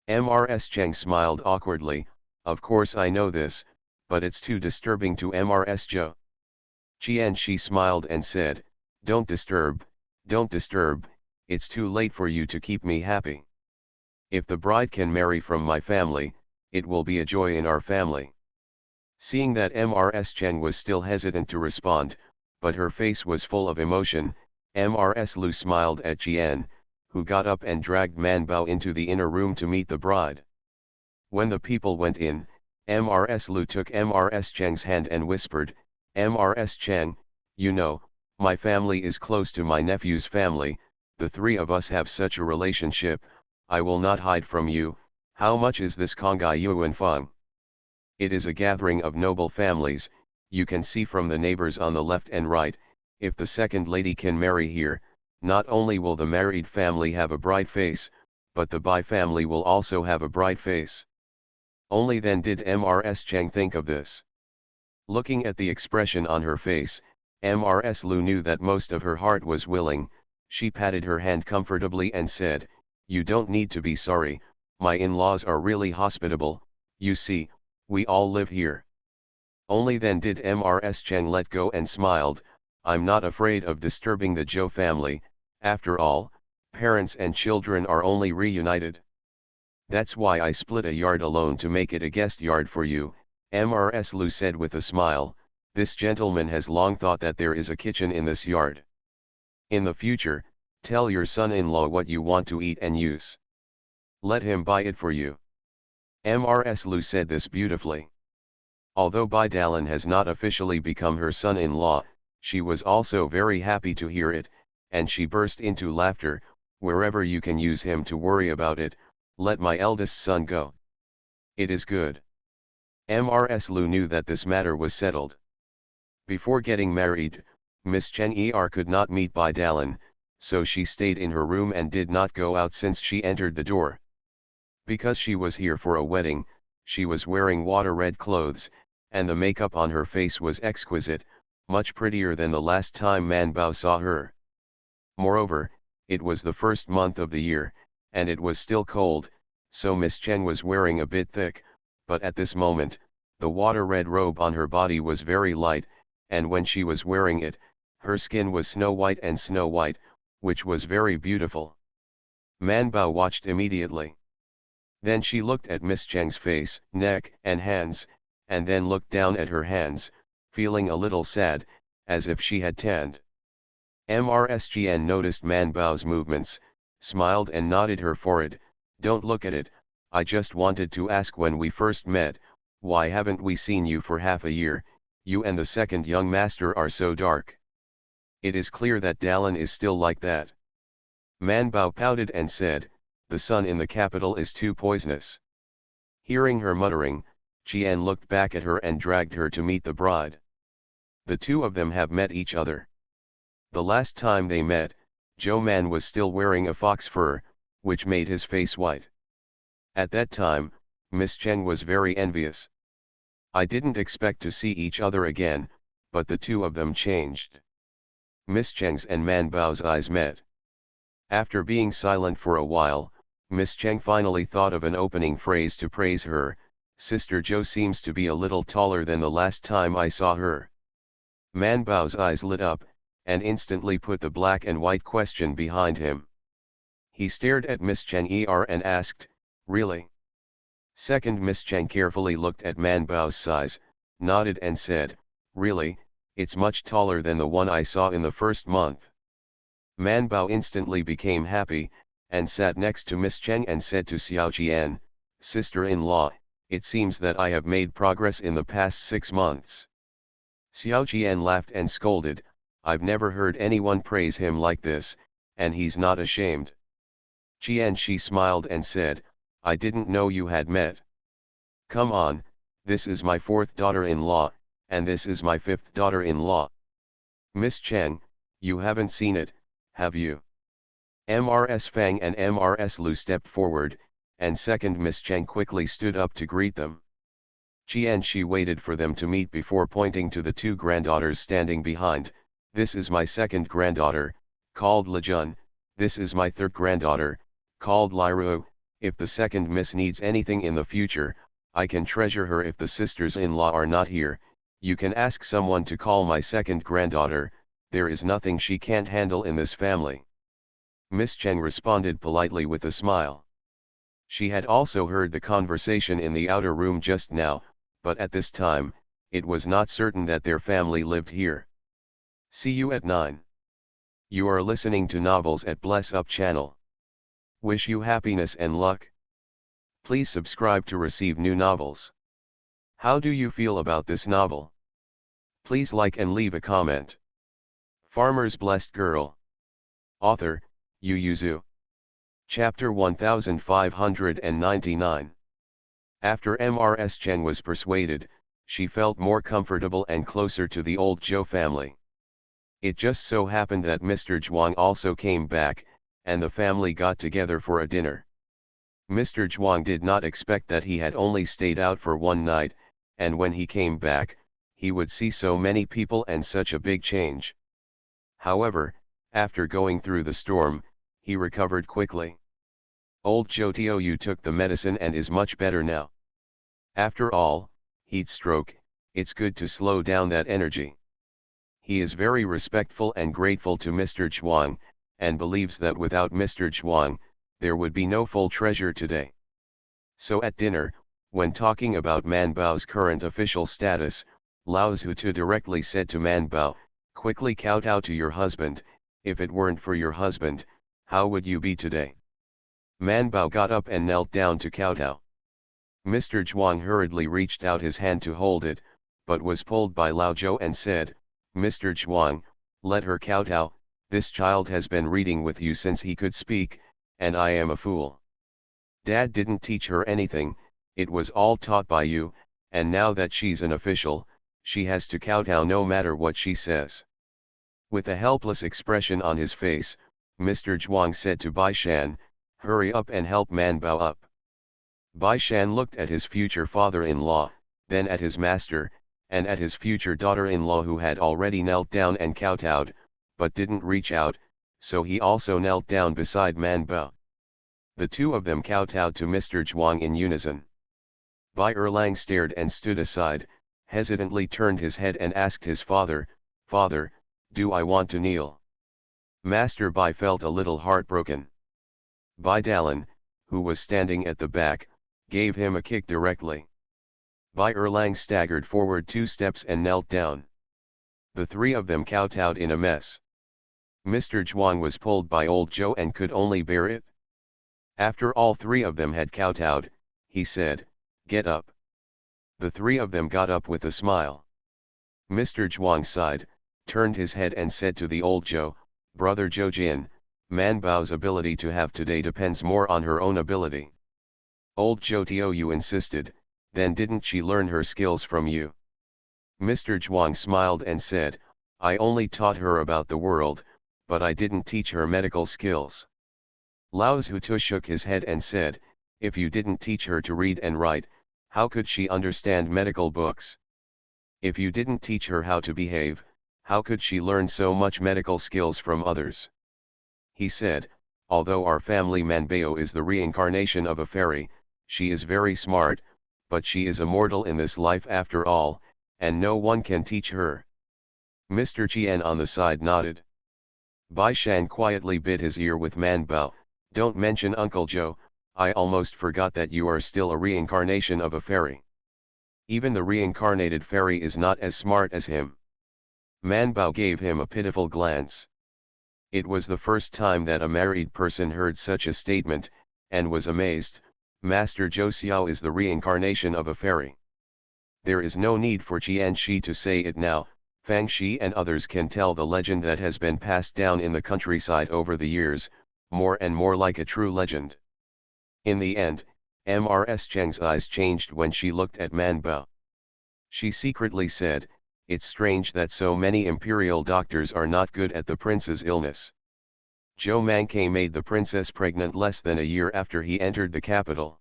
Mrs. Cheng smiled awkwardly, "Of course I know this, but it's too disturbing to Mrs. Zhou." She smiled and said, don't disturb, it's too late for you to keep me happy. If the bride can marry from my family, it will be a joy in our family." Seeing that Mrs. Cheng was still hesitant to respond, but her face was full of emotion, Mrs. Lu smiled at Qian, who got up and dragged Man Bao into the inner room to meet the bride. When the people went in, Mrs. Lu took Mrs. Cheng's hand and whispered, "Mrs. Cheng, you know, my family is close to my nephew's family, the three of us have such a relationship, I will not hide from you. How much is this Kongai Yuan Feng? It is a gathering of noble families, you can see from the neighbors on the left and right, if the second lady can marry here, not only will the married family have a bright face, but the Bai family will also have a bright face." Only then did Mrs. Cheng think of this. Looking at the expression on her face, Mrs. Lu knew that most of her heart was willing. She patted her hand comfortably and said, "You don't need to be sorry, my in-laws are really hospitable, you see, we all live here." Only then did Mrs. Cheng let go and smiled, "I'm not afraid of disturbing the Zhou family, after all, parents and children are only reunited. That's why I split a yard alone to make it a guest yard for you." Mrs. Lu said with a smile, "This gentleman has long thought that there is a kitchen in this yard. In the future, tell your son-in-law what you want to eat and use. Let him buy it for you." Mrs. Lu said this beautifully. Although Bai Dalan has not officially become her son-in-law, she was also very happy to hear it, and she burst into laughter. "Wherever you can use him to worry about it, let my eldest son go. It is good." Mrs. Lu knew that this matter was settled. Before getting married, Miss Chen could not meet Bai Dalan, so she stayed in her room and did not go out since she entered the door. Because she was here for a wedding, she was wearing water-red clothes, and the makeup on her face was exquisite, much prettier than the last time Man Bao saw her. Moreover, it was the first month of the year, and it was still cold, so Miss Chen was wearing a bit thick, but at this moment, the water-red robe on her body was very light, and when she was wearing it, her skin was snow white, which was very beautiful. Man Bao watched immediately. Then she looked at Miss Cheng's face, neck, and hands, and then looked down at her hands, feeling a little sad, as if she had tanned. Mrs. Jian noticed Man Bao's movements, smiled and nodded her forehead. Don't look at it, I just wanted to ask, when we first met, why haven't we seen you for half a year? You and the second young master are so dark. It is clear that Dallin is still like that. Man Bao pouted and said, the sun in the capital is too poisonous. Hearing her muttering, Qian looked back at her and dragged her to meet the bride. The two of them have met each other. The last time they met, Zhou Man was still wearing a fox fur, which made his face white. At that time, Miss Cheng was very envious. I didn't expect to see each other again, but the two of them changed. Miss Cheng's and Man Bao's eyes met. After being silent for a while, Miss Cheng finally thought of an opening phrase to praise her. Sister Zhou seems to be a little taller than the last time I saw her. Man Bao's eyes lit up, and instantly put the black and white question behind him. He stared at Miss Cheng and asked, really? Second Miss Cheng carefully looked at Man Bao's size, nodded and said, really, it's much taller than the one I saw in the first month. Man Bao instantly became happy, and sat next to Miss Cheng and said to Xiao Jian, sister-in-law, it seems that I have made progress in the past 6 months. Xiao Jian laughed and scolded, I've never heard anyone praise him like this, and he's not ashamed. Jian she smiled and said, I didn't know you had met. Come on, this is my 4th daughter-in-law, and this is my 5th daughter-in-law. Miss Cheng, you haven't seen it, have you? Mrs. Fang and Mrs. Lu stepped forward, and second Miss Cheng quickly stood up to greet them. Qian she waited for them to meet before pointing to the 2 granddaughters standing behind. This is my 2nd granddaughter, called Li Jun. This is my 3rd granddaughter, called Li Ru. If the 2nd miss needs anything in the future, I can treasure her. If the sisters-in-law are not here, you can ask someone to call my 2nd granddaughter. There is nothing she can't handle in this family. Miss Cheng responded politely with a smile. She had also heard the conversation in the outer room just now, but at this time, it was not certain that their family lived here. See you at 9. You are listening to Novels at Bless Up channel. Wish you happiness and luck. Please subscribe to receive new novels. How do you feel about this novel? Please like and leave a comment. Farmer's Blessed Girl. Author, Yu Yuzu. Chapter 1599. After Mrs. Cheng was persuaded, she felt more comfortable and closer to the old Zhou family. It just so happened that Mr. Zhuang also came back, and the family got together for a dinner. Mr. Zhuang did not expect that he had only stayed out for one night, and when he came back, he would see so many people and such a big change. However, after going through the storm, he recovered quickly. Old Zhou Tiou took the medicine and is much better now. After all, heat stroke, it's good to slow down that energy. He is very respectful and grateful to Mr. Zhuang, and believes that without Mr. Zhuang, there would be no full treasure today. So at dinner, when talking about Man Bao's current official status, Lao Zhutu directly said to Man Bao, quickly kowtow to your husband. If it weren't for your husband, how would you be today? Man Bao got up and knelt down to kowtow. Mr. Zhuang hurriedly reached out his hand to hold it, but was pulled by Lao Zhou and said, Mr. Zhuang, let her kowtow. This child has been reading with you since he could speak, and I am a fool. Dad didn't teach her anything, it was all taught by you, and now that she's an official, she has to kowtow no matter what she says. With a helpless expression on his face, Mr. Zhuang said to Bai Shan, hurry up and help Man Bao up. Bai Shan looked at his future father-in-law, then at his master, and at his future daughter-in-law who had already knelt down and kowtowed, but didn't reach out, so he also knelt down beside Man Bao. The two of them kowtowed to Mr. Zhuang in unison. Bai Erlang stared and stood aside, hesitantly turned his head and asked his father, Father, do I want to kneel? Master Bai felt a little heartbroken. Bai Dallin, who was standing at the back, gave him a kick directly. Bai Erlang staggered forward 2 steps and knelt down. The 3 of them kowtowed in a mess. Mr. Zhuang was pulled by old Joe and could only bear it. After all three of them had kowtowed, he said, "Get up." The three of them got up with a smile. Mr. Zhuang sighed, turned his head and said to the old Joe, "Brother Zhou Jin, Man Bao's ability to have today depends more on her own ability." Old Zhou Tiu insisted, "Then didn't she learn her skills from you?" Mr. Zhuang smiled and said, "I only taught her about the world, but I didn't teach her medical skills." Lao Zhutu shook his head and said, "If you didn't teach her to read and write, how could she understand medical books? If you didn't teach her how to behave, how could she learn so much medical skills from others?" He said, "Although our family Manbao is the reincarnation of a fairy, she is very smart, but she is a mortal in this life after all, and no one can teach her." Mr. Qian on the side nodded. Bai Shan quietly bit his ear with Manbao, "Don't mention Uncle Joe, I almost forgot that you are still a reincarnation of a fairy. Even the reincarnated fairy is not as smart as him." Manbao gave him a pitiful glance. It was the first time that a married person heard such a statement, and was amazed. "Master Zhou Xiao is the reincarnation of a fairy. There is no need for Qian Shi to say it now, Fang Shi and others can tell the legend that has been passed down in the countryside over the years, more and more like a true legend." In the end, Mrs. Cheng's eyes changed when she looked at Manbao. She secretly said, "It's strange that so many imperial doctors are not good at the prince's illness." Zhou Mangke made the princess pregnant less than a year after he entered the capital.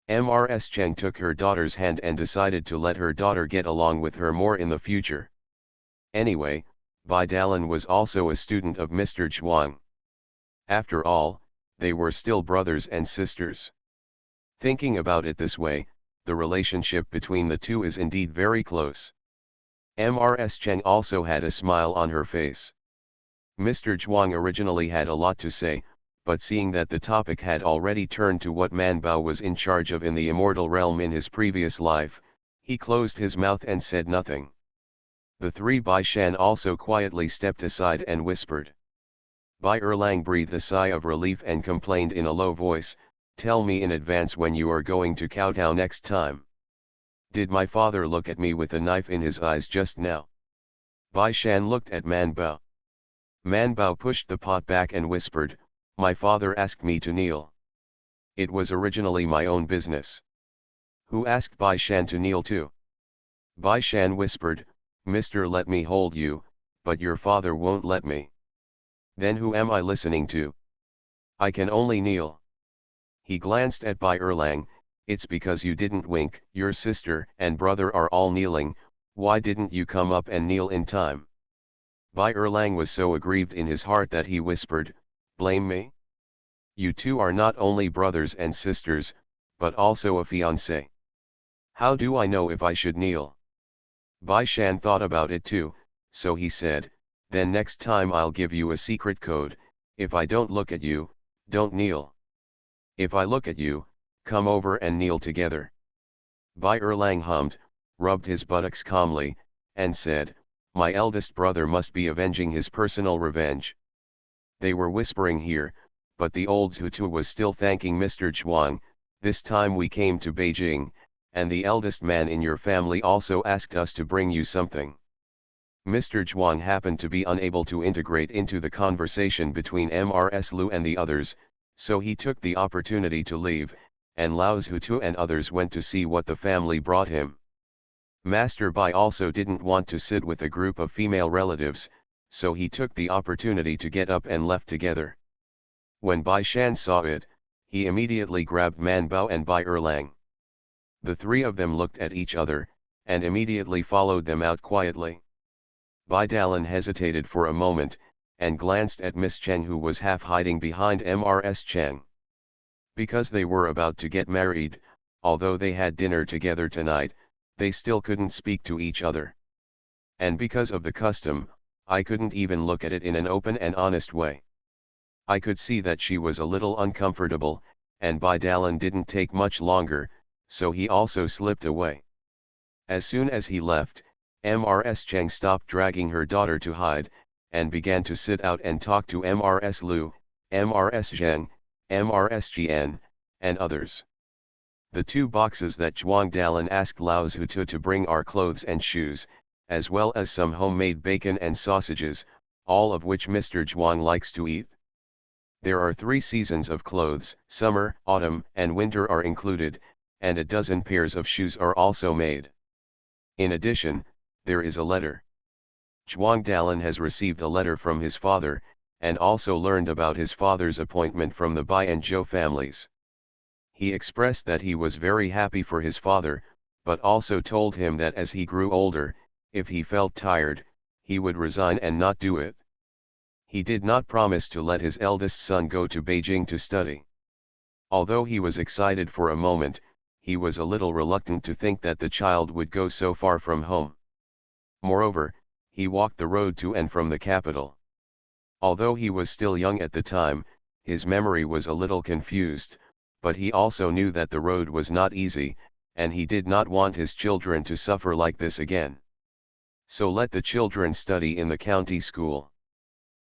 Mrs. Cheng took her daughter's hand and decided to let her daughter get along with her more in the future. Anyway, Bai Dalan was also a student of Mr. Zhuang. After all, they were still brothers and sisters. Thinking about it this way, the relationship between the two is indeed very close. Mrs. Cheng also had a smile on her face. Mr. Zhuang originally had a lot to say, but seeing that the topic had already turned to what Manbao was in charge of in the immortal realm in his previous life, he closed his mouth and said nothing. The three Bai Shan also quietly stepped aside and whispered. Bai Erlang breathed a sigh of relief and complained in a low voice, "Tell me in advance when you are going to kowtow next time. Did my father look at me with a knife in his eyes just now?" Bai Shan looked at Manbao. Manbao pushed the pot back and whispered, "My father asked me to kneel. It was originally my own business." "Who asked Bai Shan to kneel too?" Bai Shan whispered, "Mister, let me hold you, but your father won't let me. Then who am I listening to? I can only kneel." He glanced at Bai Erlang, "It's because you didn't wink. Your sister and brother are all kneeling, why didn't you come up and kneel in time?" Bai Erlang was so aggrieved in his heart that he whispered, "Blame me? You two are not only brothers and sisters, but also a fiancé. How do I know if I should kneel?" Bai Shan thought about it too, so he said, "Then next time I'll give you a secret code, if I don't look at you, don't kneel. If I look at you, come over and kneel together." Bai Erlang hummed, rubbed his buttocks calmly, and said, "My eldest brother must be avenging his personal revenge." They were whispering here, but the old Zhutu was still thanking Mr. Zhuang. "This time we came to Beijing, and the eldest man in your family also asked us to bring you something." Mr. Zhuang happened to be unable to integrate into the conversation between Mrs. Lu and the others, so he took the opportunity to leave, and Lao Zhutu and others went to see what the family brought him. Master Bai also didn't want to sit with a group of female relatives, so he took the opportunity to get up and left together. When Bai Shan saw it, he immediately grabbed Manbao and Bai Erlang. The three of them looked at each other, and immediately followed them out quietly. Bai Dalan hesitated for a moment, and glanced at Miss Cheng, who was half hiding behind Mrs. Cheng. Because they were about to get married, although they had dinner together tonight, they still couldn't speak to each other. And because of the custom, I couldn't even look at it in an open and honest way. I could see that she was a little uncomfortable, and Bai Dalan didn't take much longer, so he also slipped away. As soon as he left, Mrs. Cheng stopped dragging her daughter to hide, and began to sit out and talk to Mrs. Liu, Mrs. Zheng, Mrs. Jian, and others. The 2 boxes that Zhuang Dalin asked Lao Zhutu to bring are clothes and shoes, as well as some homemade bacon and sausages, all of which Mr. Zhuang likes to eat. There are 3 seasons of clothes, summer, autumn, and winter are included, and a dozen pairs of shoes are also made. In addition, there is a letter. Zhuang Dalin has received a letter from his father, and also learned about his father's appointment from the Bai and Zhou families. He expressed that he was very happy for his father, but also told him that as he grew older, if he felt tired, he would resign and not do it. He did not promise to let his eldest son go to Beijing to study. Although he was excited for a moment, he was a little reluctant to think that the child would go so far from home. Moreover, he walked the road to and from the capital. Although he was still young at the time, his memory was a little confused, but he also knew that the road was not easy, and he did not want his children to suffer like this again. So let the children study in the county school.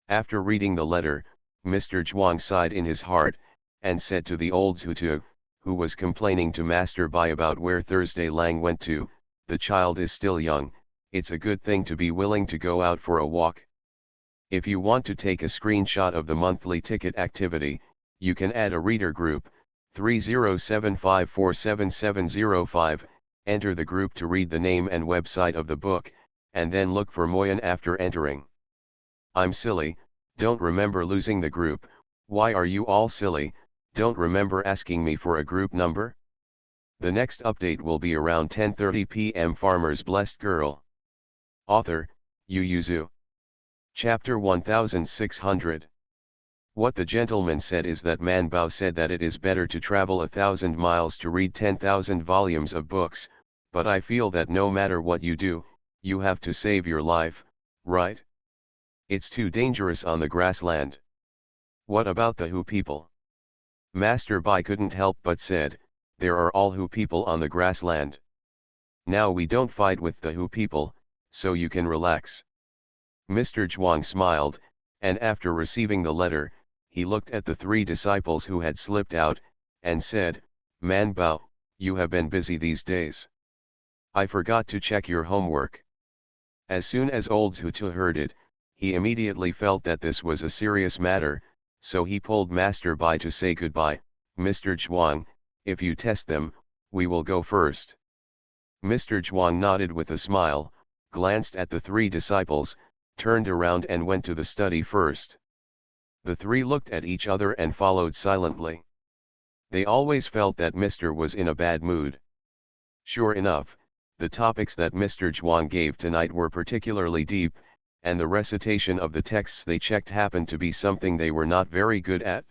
After reading the letter, Mr. Zhuang sighed in his heart, and said to the old Zhutu, who was complaining to Master Bai about where Thursday Lang went to, "The child is still young, it's a good thing to be willing to go out for a walk. If you want to take a screenshot of the monthly ticket activity, you can add a reader group, 3075477705, enter the group to read the name and website of the book, and then look for Moyan after entering." I'm silly, don't remember losing the group. Why are you all silly, don't remember asking me for a group number? The next update will be around 10:30 p.m. Farmer's Blessed Girl. Author, Yu Yuzu. Chapter 1600. What the gentleman said is that Man Bao said that it is better to travel 1,000 miles to read 10,000 volumes of books, but I feel that no matter what you do, you have to save your life, right? It's too dangerous on the grassland. What about the Hu people? Master Bai couldn't help but said, there are all Hu people on the grassland. Now we don't fight with the Hu people, so you can relax. Mr. Zhuang smiled, and after receiving the letter, he looked at the 3 disciples who had slipped out, and said, Man Bao, you have been busy these days. I forgot to check your homework. As soon as old Zhutu heard it, he immediately felt that this was a serious matter, so he pulled Master Bai to say goodbye. Mr. Zhuang, if you test them, we will go first. Mr. Zhuang nodded with a smile, glanced at the 3 disciples, turned around and went to the study first. The 3 looked at each other and followed silently. They always felt that Mr. was in a bad mood. Sure enough, the topics that Mr. Zhuang gave tonight were particularly deep, and the recitation of the texts they checked happened to be something they were not very good at.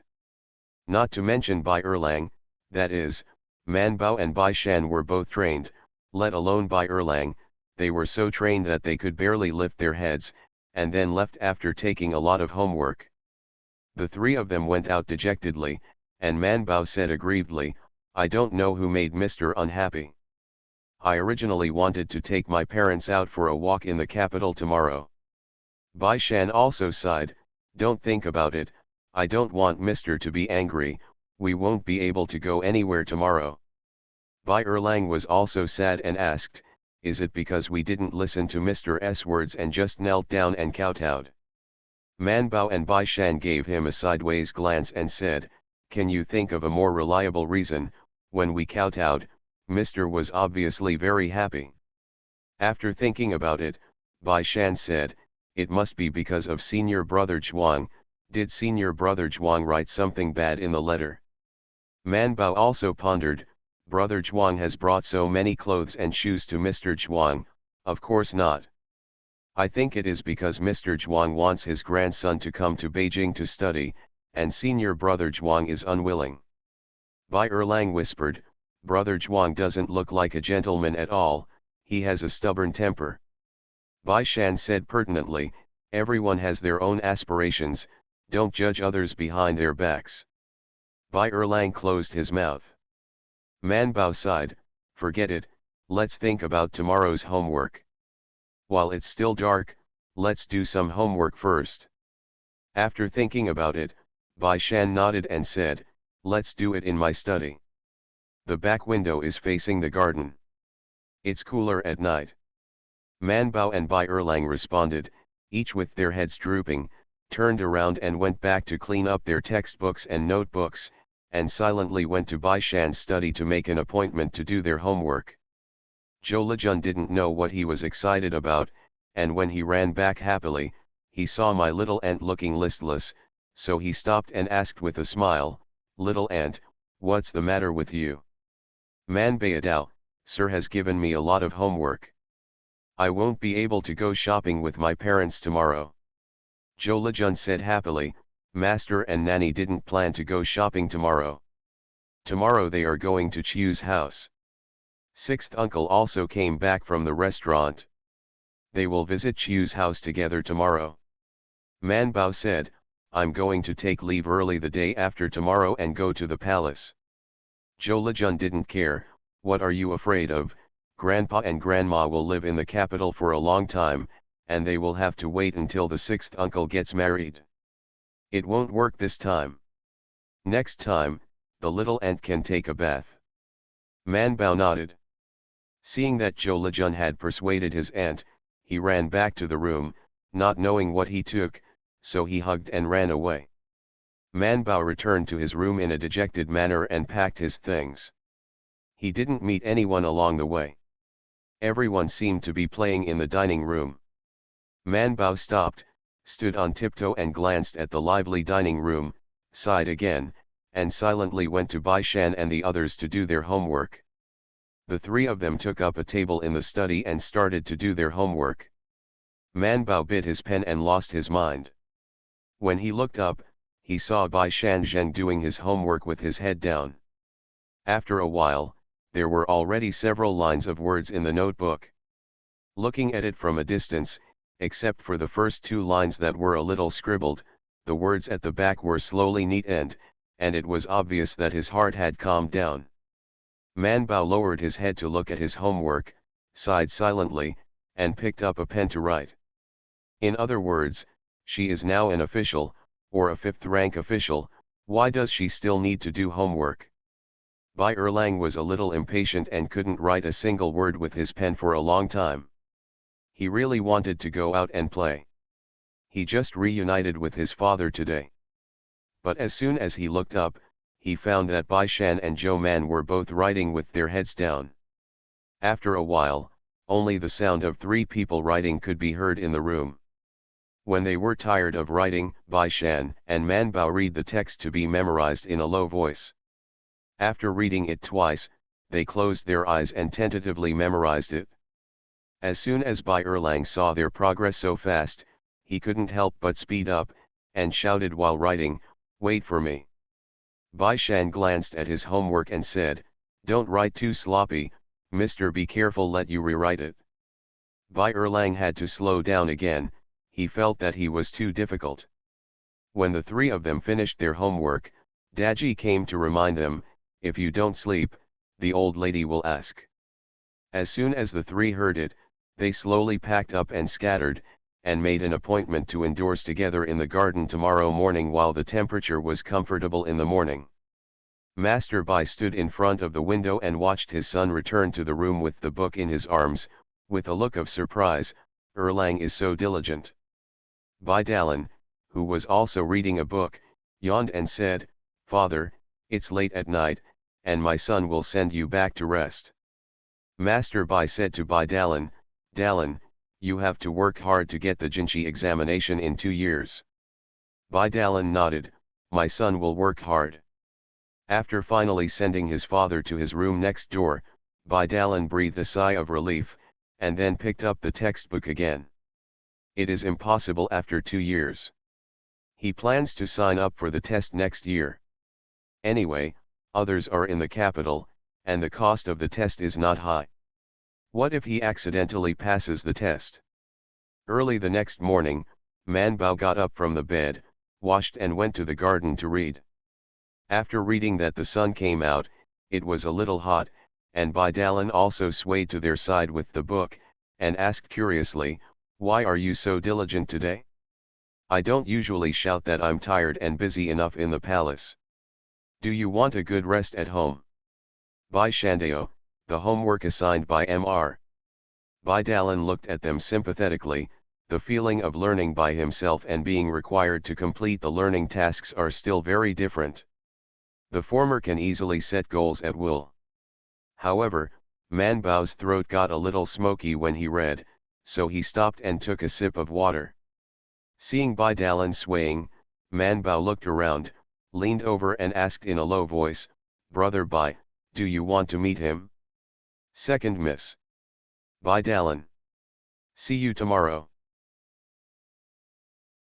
Not to mention Bai Erlang, that is, Man Bao and Bai Shan were both trained, let alone Bai Erlang, they were so trained that they could barely lift their heads, and then left after taking a lot of homework. The 3 of them went out dejectedly, and Man Bao said aggrievedly, I don't know who made Mr. unhappy. I originally wanted to take my parents out for a walk in the capital tomorrow. Bai Shan also sighed, don't think about it, I don't want Mr. to be angry, we won't be able to go anywhere tomorrow. Bai Erlang was also sad and asked, is it because we didn't listen to Mr. S words and just knelt down and kowtowed? Man Bao and Bai Shan gave him a sideways glance and said, can you think of a more reliable reason? When we kowtowed, Mr. was obviously very happy. After thinking about it, Bai Shan said, it must be because of senior brother Zhuang. Did senior brother Zhuang write something bad in the letter? Man Bao also pondered, brother Zhuang has brought so many clothes and shoes to Mr. Zhuang, of course not. I think it is because Mr. Zhuang wants his grandson to come to Beijing to study, and senior brother Zhuang is unwilling. Bai Erlang whispered, brother Zhuang doesn't look like a gentleman at all, he has a stubborn temper. Bai Shan said pertinently, everyone has their own aspirations, don't judge others behind their backs. Bai Erlang closed his mouth. Man Bao sighed, forget it, let's think about tomorrow's homework. While it's still dark, let's do some homework first. After thinking about it, Bai Shan nodded and said, let's do it in my study. The back window is facing the garden. It's cooler at night. Man Bao and Bai Erlang responded, each with their heads drooping, turned around and went back to clean up their textbooks and notebooks, and silently went to Bai Shan's study to make an appointment to do their homework. Zhou Lejun didn't know what he was excited about, and when he ran back happily, he saw my little ant looking listless, so he stopped and asked with a smile, little ant, what's the matter with you? Man Baidao, sir has given me a lot of homework. I won't be able to go shopping with my parents tomorrow. Zhou Lejun said happily, Master and Nanny didn't plan to go shopping tomorrow. Tomorrow they are going to Chiu's house. Sixth uncle also came back from the restaurant. They will visit Chiu's house together tomorrow. Man Bao said, I'm going to take leave early the day after tomorrow and go to the palace. Zhou Lejun didn't care, what are you afraid of? Grandpa and Grandma will live in the capital for a long time, and they will have to wait until the sixth uncle gets married. It won't work this time. Next time, the little ant can take a bath. Man Bao nodded. Seeing that Zhou Lejun had persuaded his aunt, he ran back to the room, not knowing what he took, so he hugged and ran away. Man Bao returned to his room in a dejected manner and packed his things. He didn't meet anyone along the way. Everyone seemed to be playing in the dining room. Man Bao stopped, stood on tiptoe and glanced at the lively dining room, sighed again, and silently went to Bai Shan and the others to do their homework. The three of them took up a table in the study and started to do their homework. Man Bao bit his pen and lost his mind. When he looked up, he saw Bai Shan Zheng doing his homework with his head down. After a while, there were already several lines of words in the notebook. Looking at it from a distance, except for the first two lines that were a little scribbled, the words at the back were slowly neat-end, and it was obvious that his heart had calmed down. Man Bao lowered his head to look at his homework, sighed silently, and picked up a pen to write. In other words, she is now an official, or a fifth-rank official, why does she still need to do homework? Bai Erlang was a little impatient and couldn't write a single word with his pen for a long time. He really wanted to go out and play. He just reunited with his father today. But as soon as he looked up, he found that Bai Shan and Zhou Man were both writing with their heads down. After a while, only the sound of three people writing could be heard in the room. When they were tired of writing, Bai Shan and Man Bao read the text to be memorized in a low voice. After reading it twice, they closed their eyes and tentatively memorized it. As soon as Bai Erlang saw their progress so fast, he couldn't help but speed up, and shouted while writing, wait for me. Bai Shan glanced at his homework and said, don't write too sloppy, mister, be careful, let you rewrite it. Bai Erlang had to slow down again, he felt that he was too difficult. When the three of them finished their homework, Daji came to remind them, if you don't sleep, the old lady will ask. As soon as the three heard it, they slowly packed up and scattered, and made an appointment to indoors together in the garden tomorrow morning while the temperature was comfortable in the morning. Master Bai stood in front of the window and watched his son return to the room with the book in his arms, with a look of surprise. Erlang is so diligent. Bai Dalan, who was also reading a book, yawned and said, Father, it's late at night, and my son will send you back to rest. Master Bai said to Bai Dalan, Dalan, you have to work hard to get the Jinshi examination in 2 years. Bai Dalan nodded, my son will work hard. After finally sending his father to his room next door, Bai Dalan breathed a sigh of relief, and then picked up the textbook again. It is impossible after 2 years. He plans to sign up for the test next year. Anyway, others are in the capital, and the cost of the test is not high. What if he accidentally passes the test? Early the next morning, Man Bao got up from the bed, washed and went to the garden to read. After reading that the sun came out, it was a little hot, and Bai Dalan also swayed to their side with the book, and asked curiously, Why are you so diligent today? I don't usually shout that I'm tired and busy enough in the palace. Do you want a good rest at home? Bai Shandao, the homework assigned by Mr. Bai Dalan looked at them sympathetically. The feeling of learning by himself and being required to complete the learning tasks are still very different. The former can easily set goals at will. However, Man Bao's throat got a little smoky when he read, so he stopped and took a sip of water. Seeing Bai Dalan swaying, Man Bao looked around, leaned over and asked in a low voice, "Brother Bai, do you want to meet him?" "Second miss. Bai Dalan. See you tomorrow."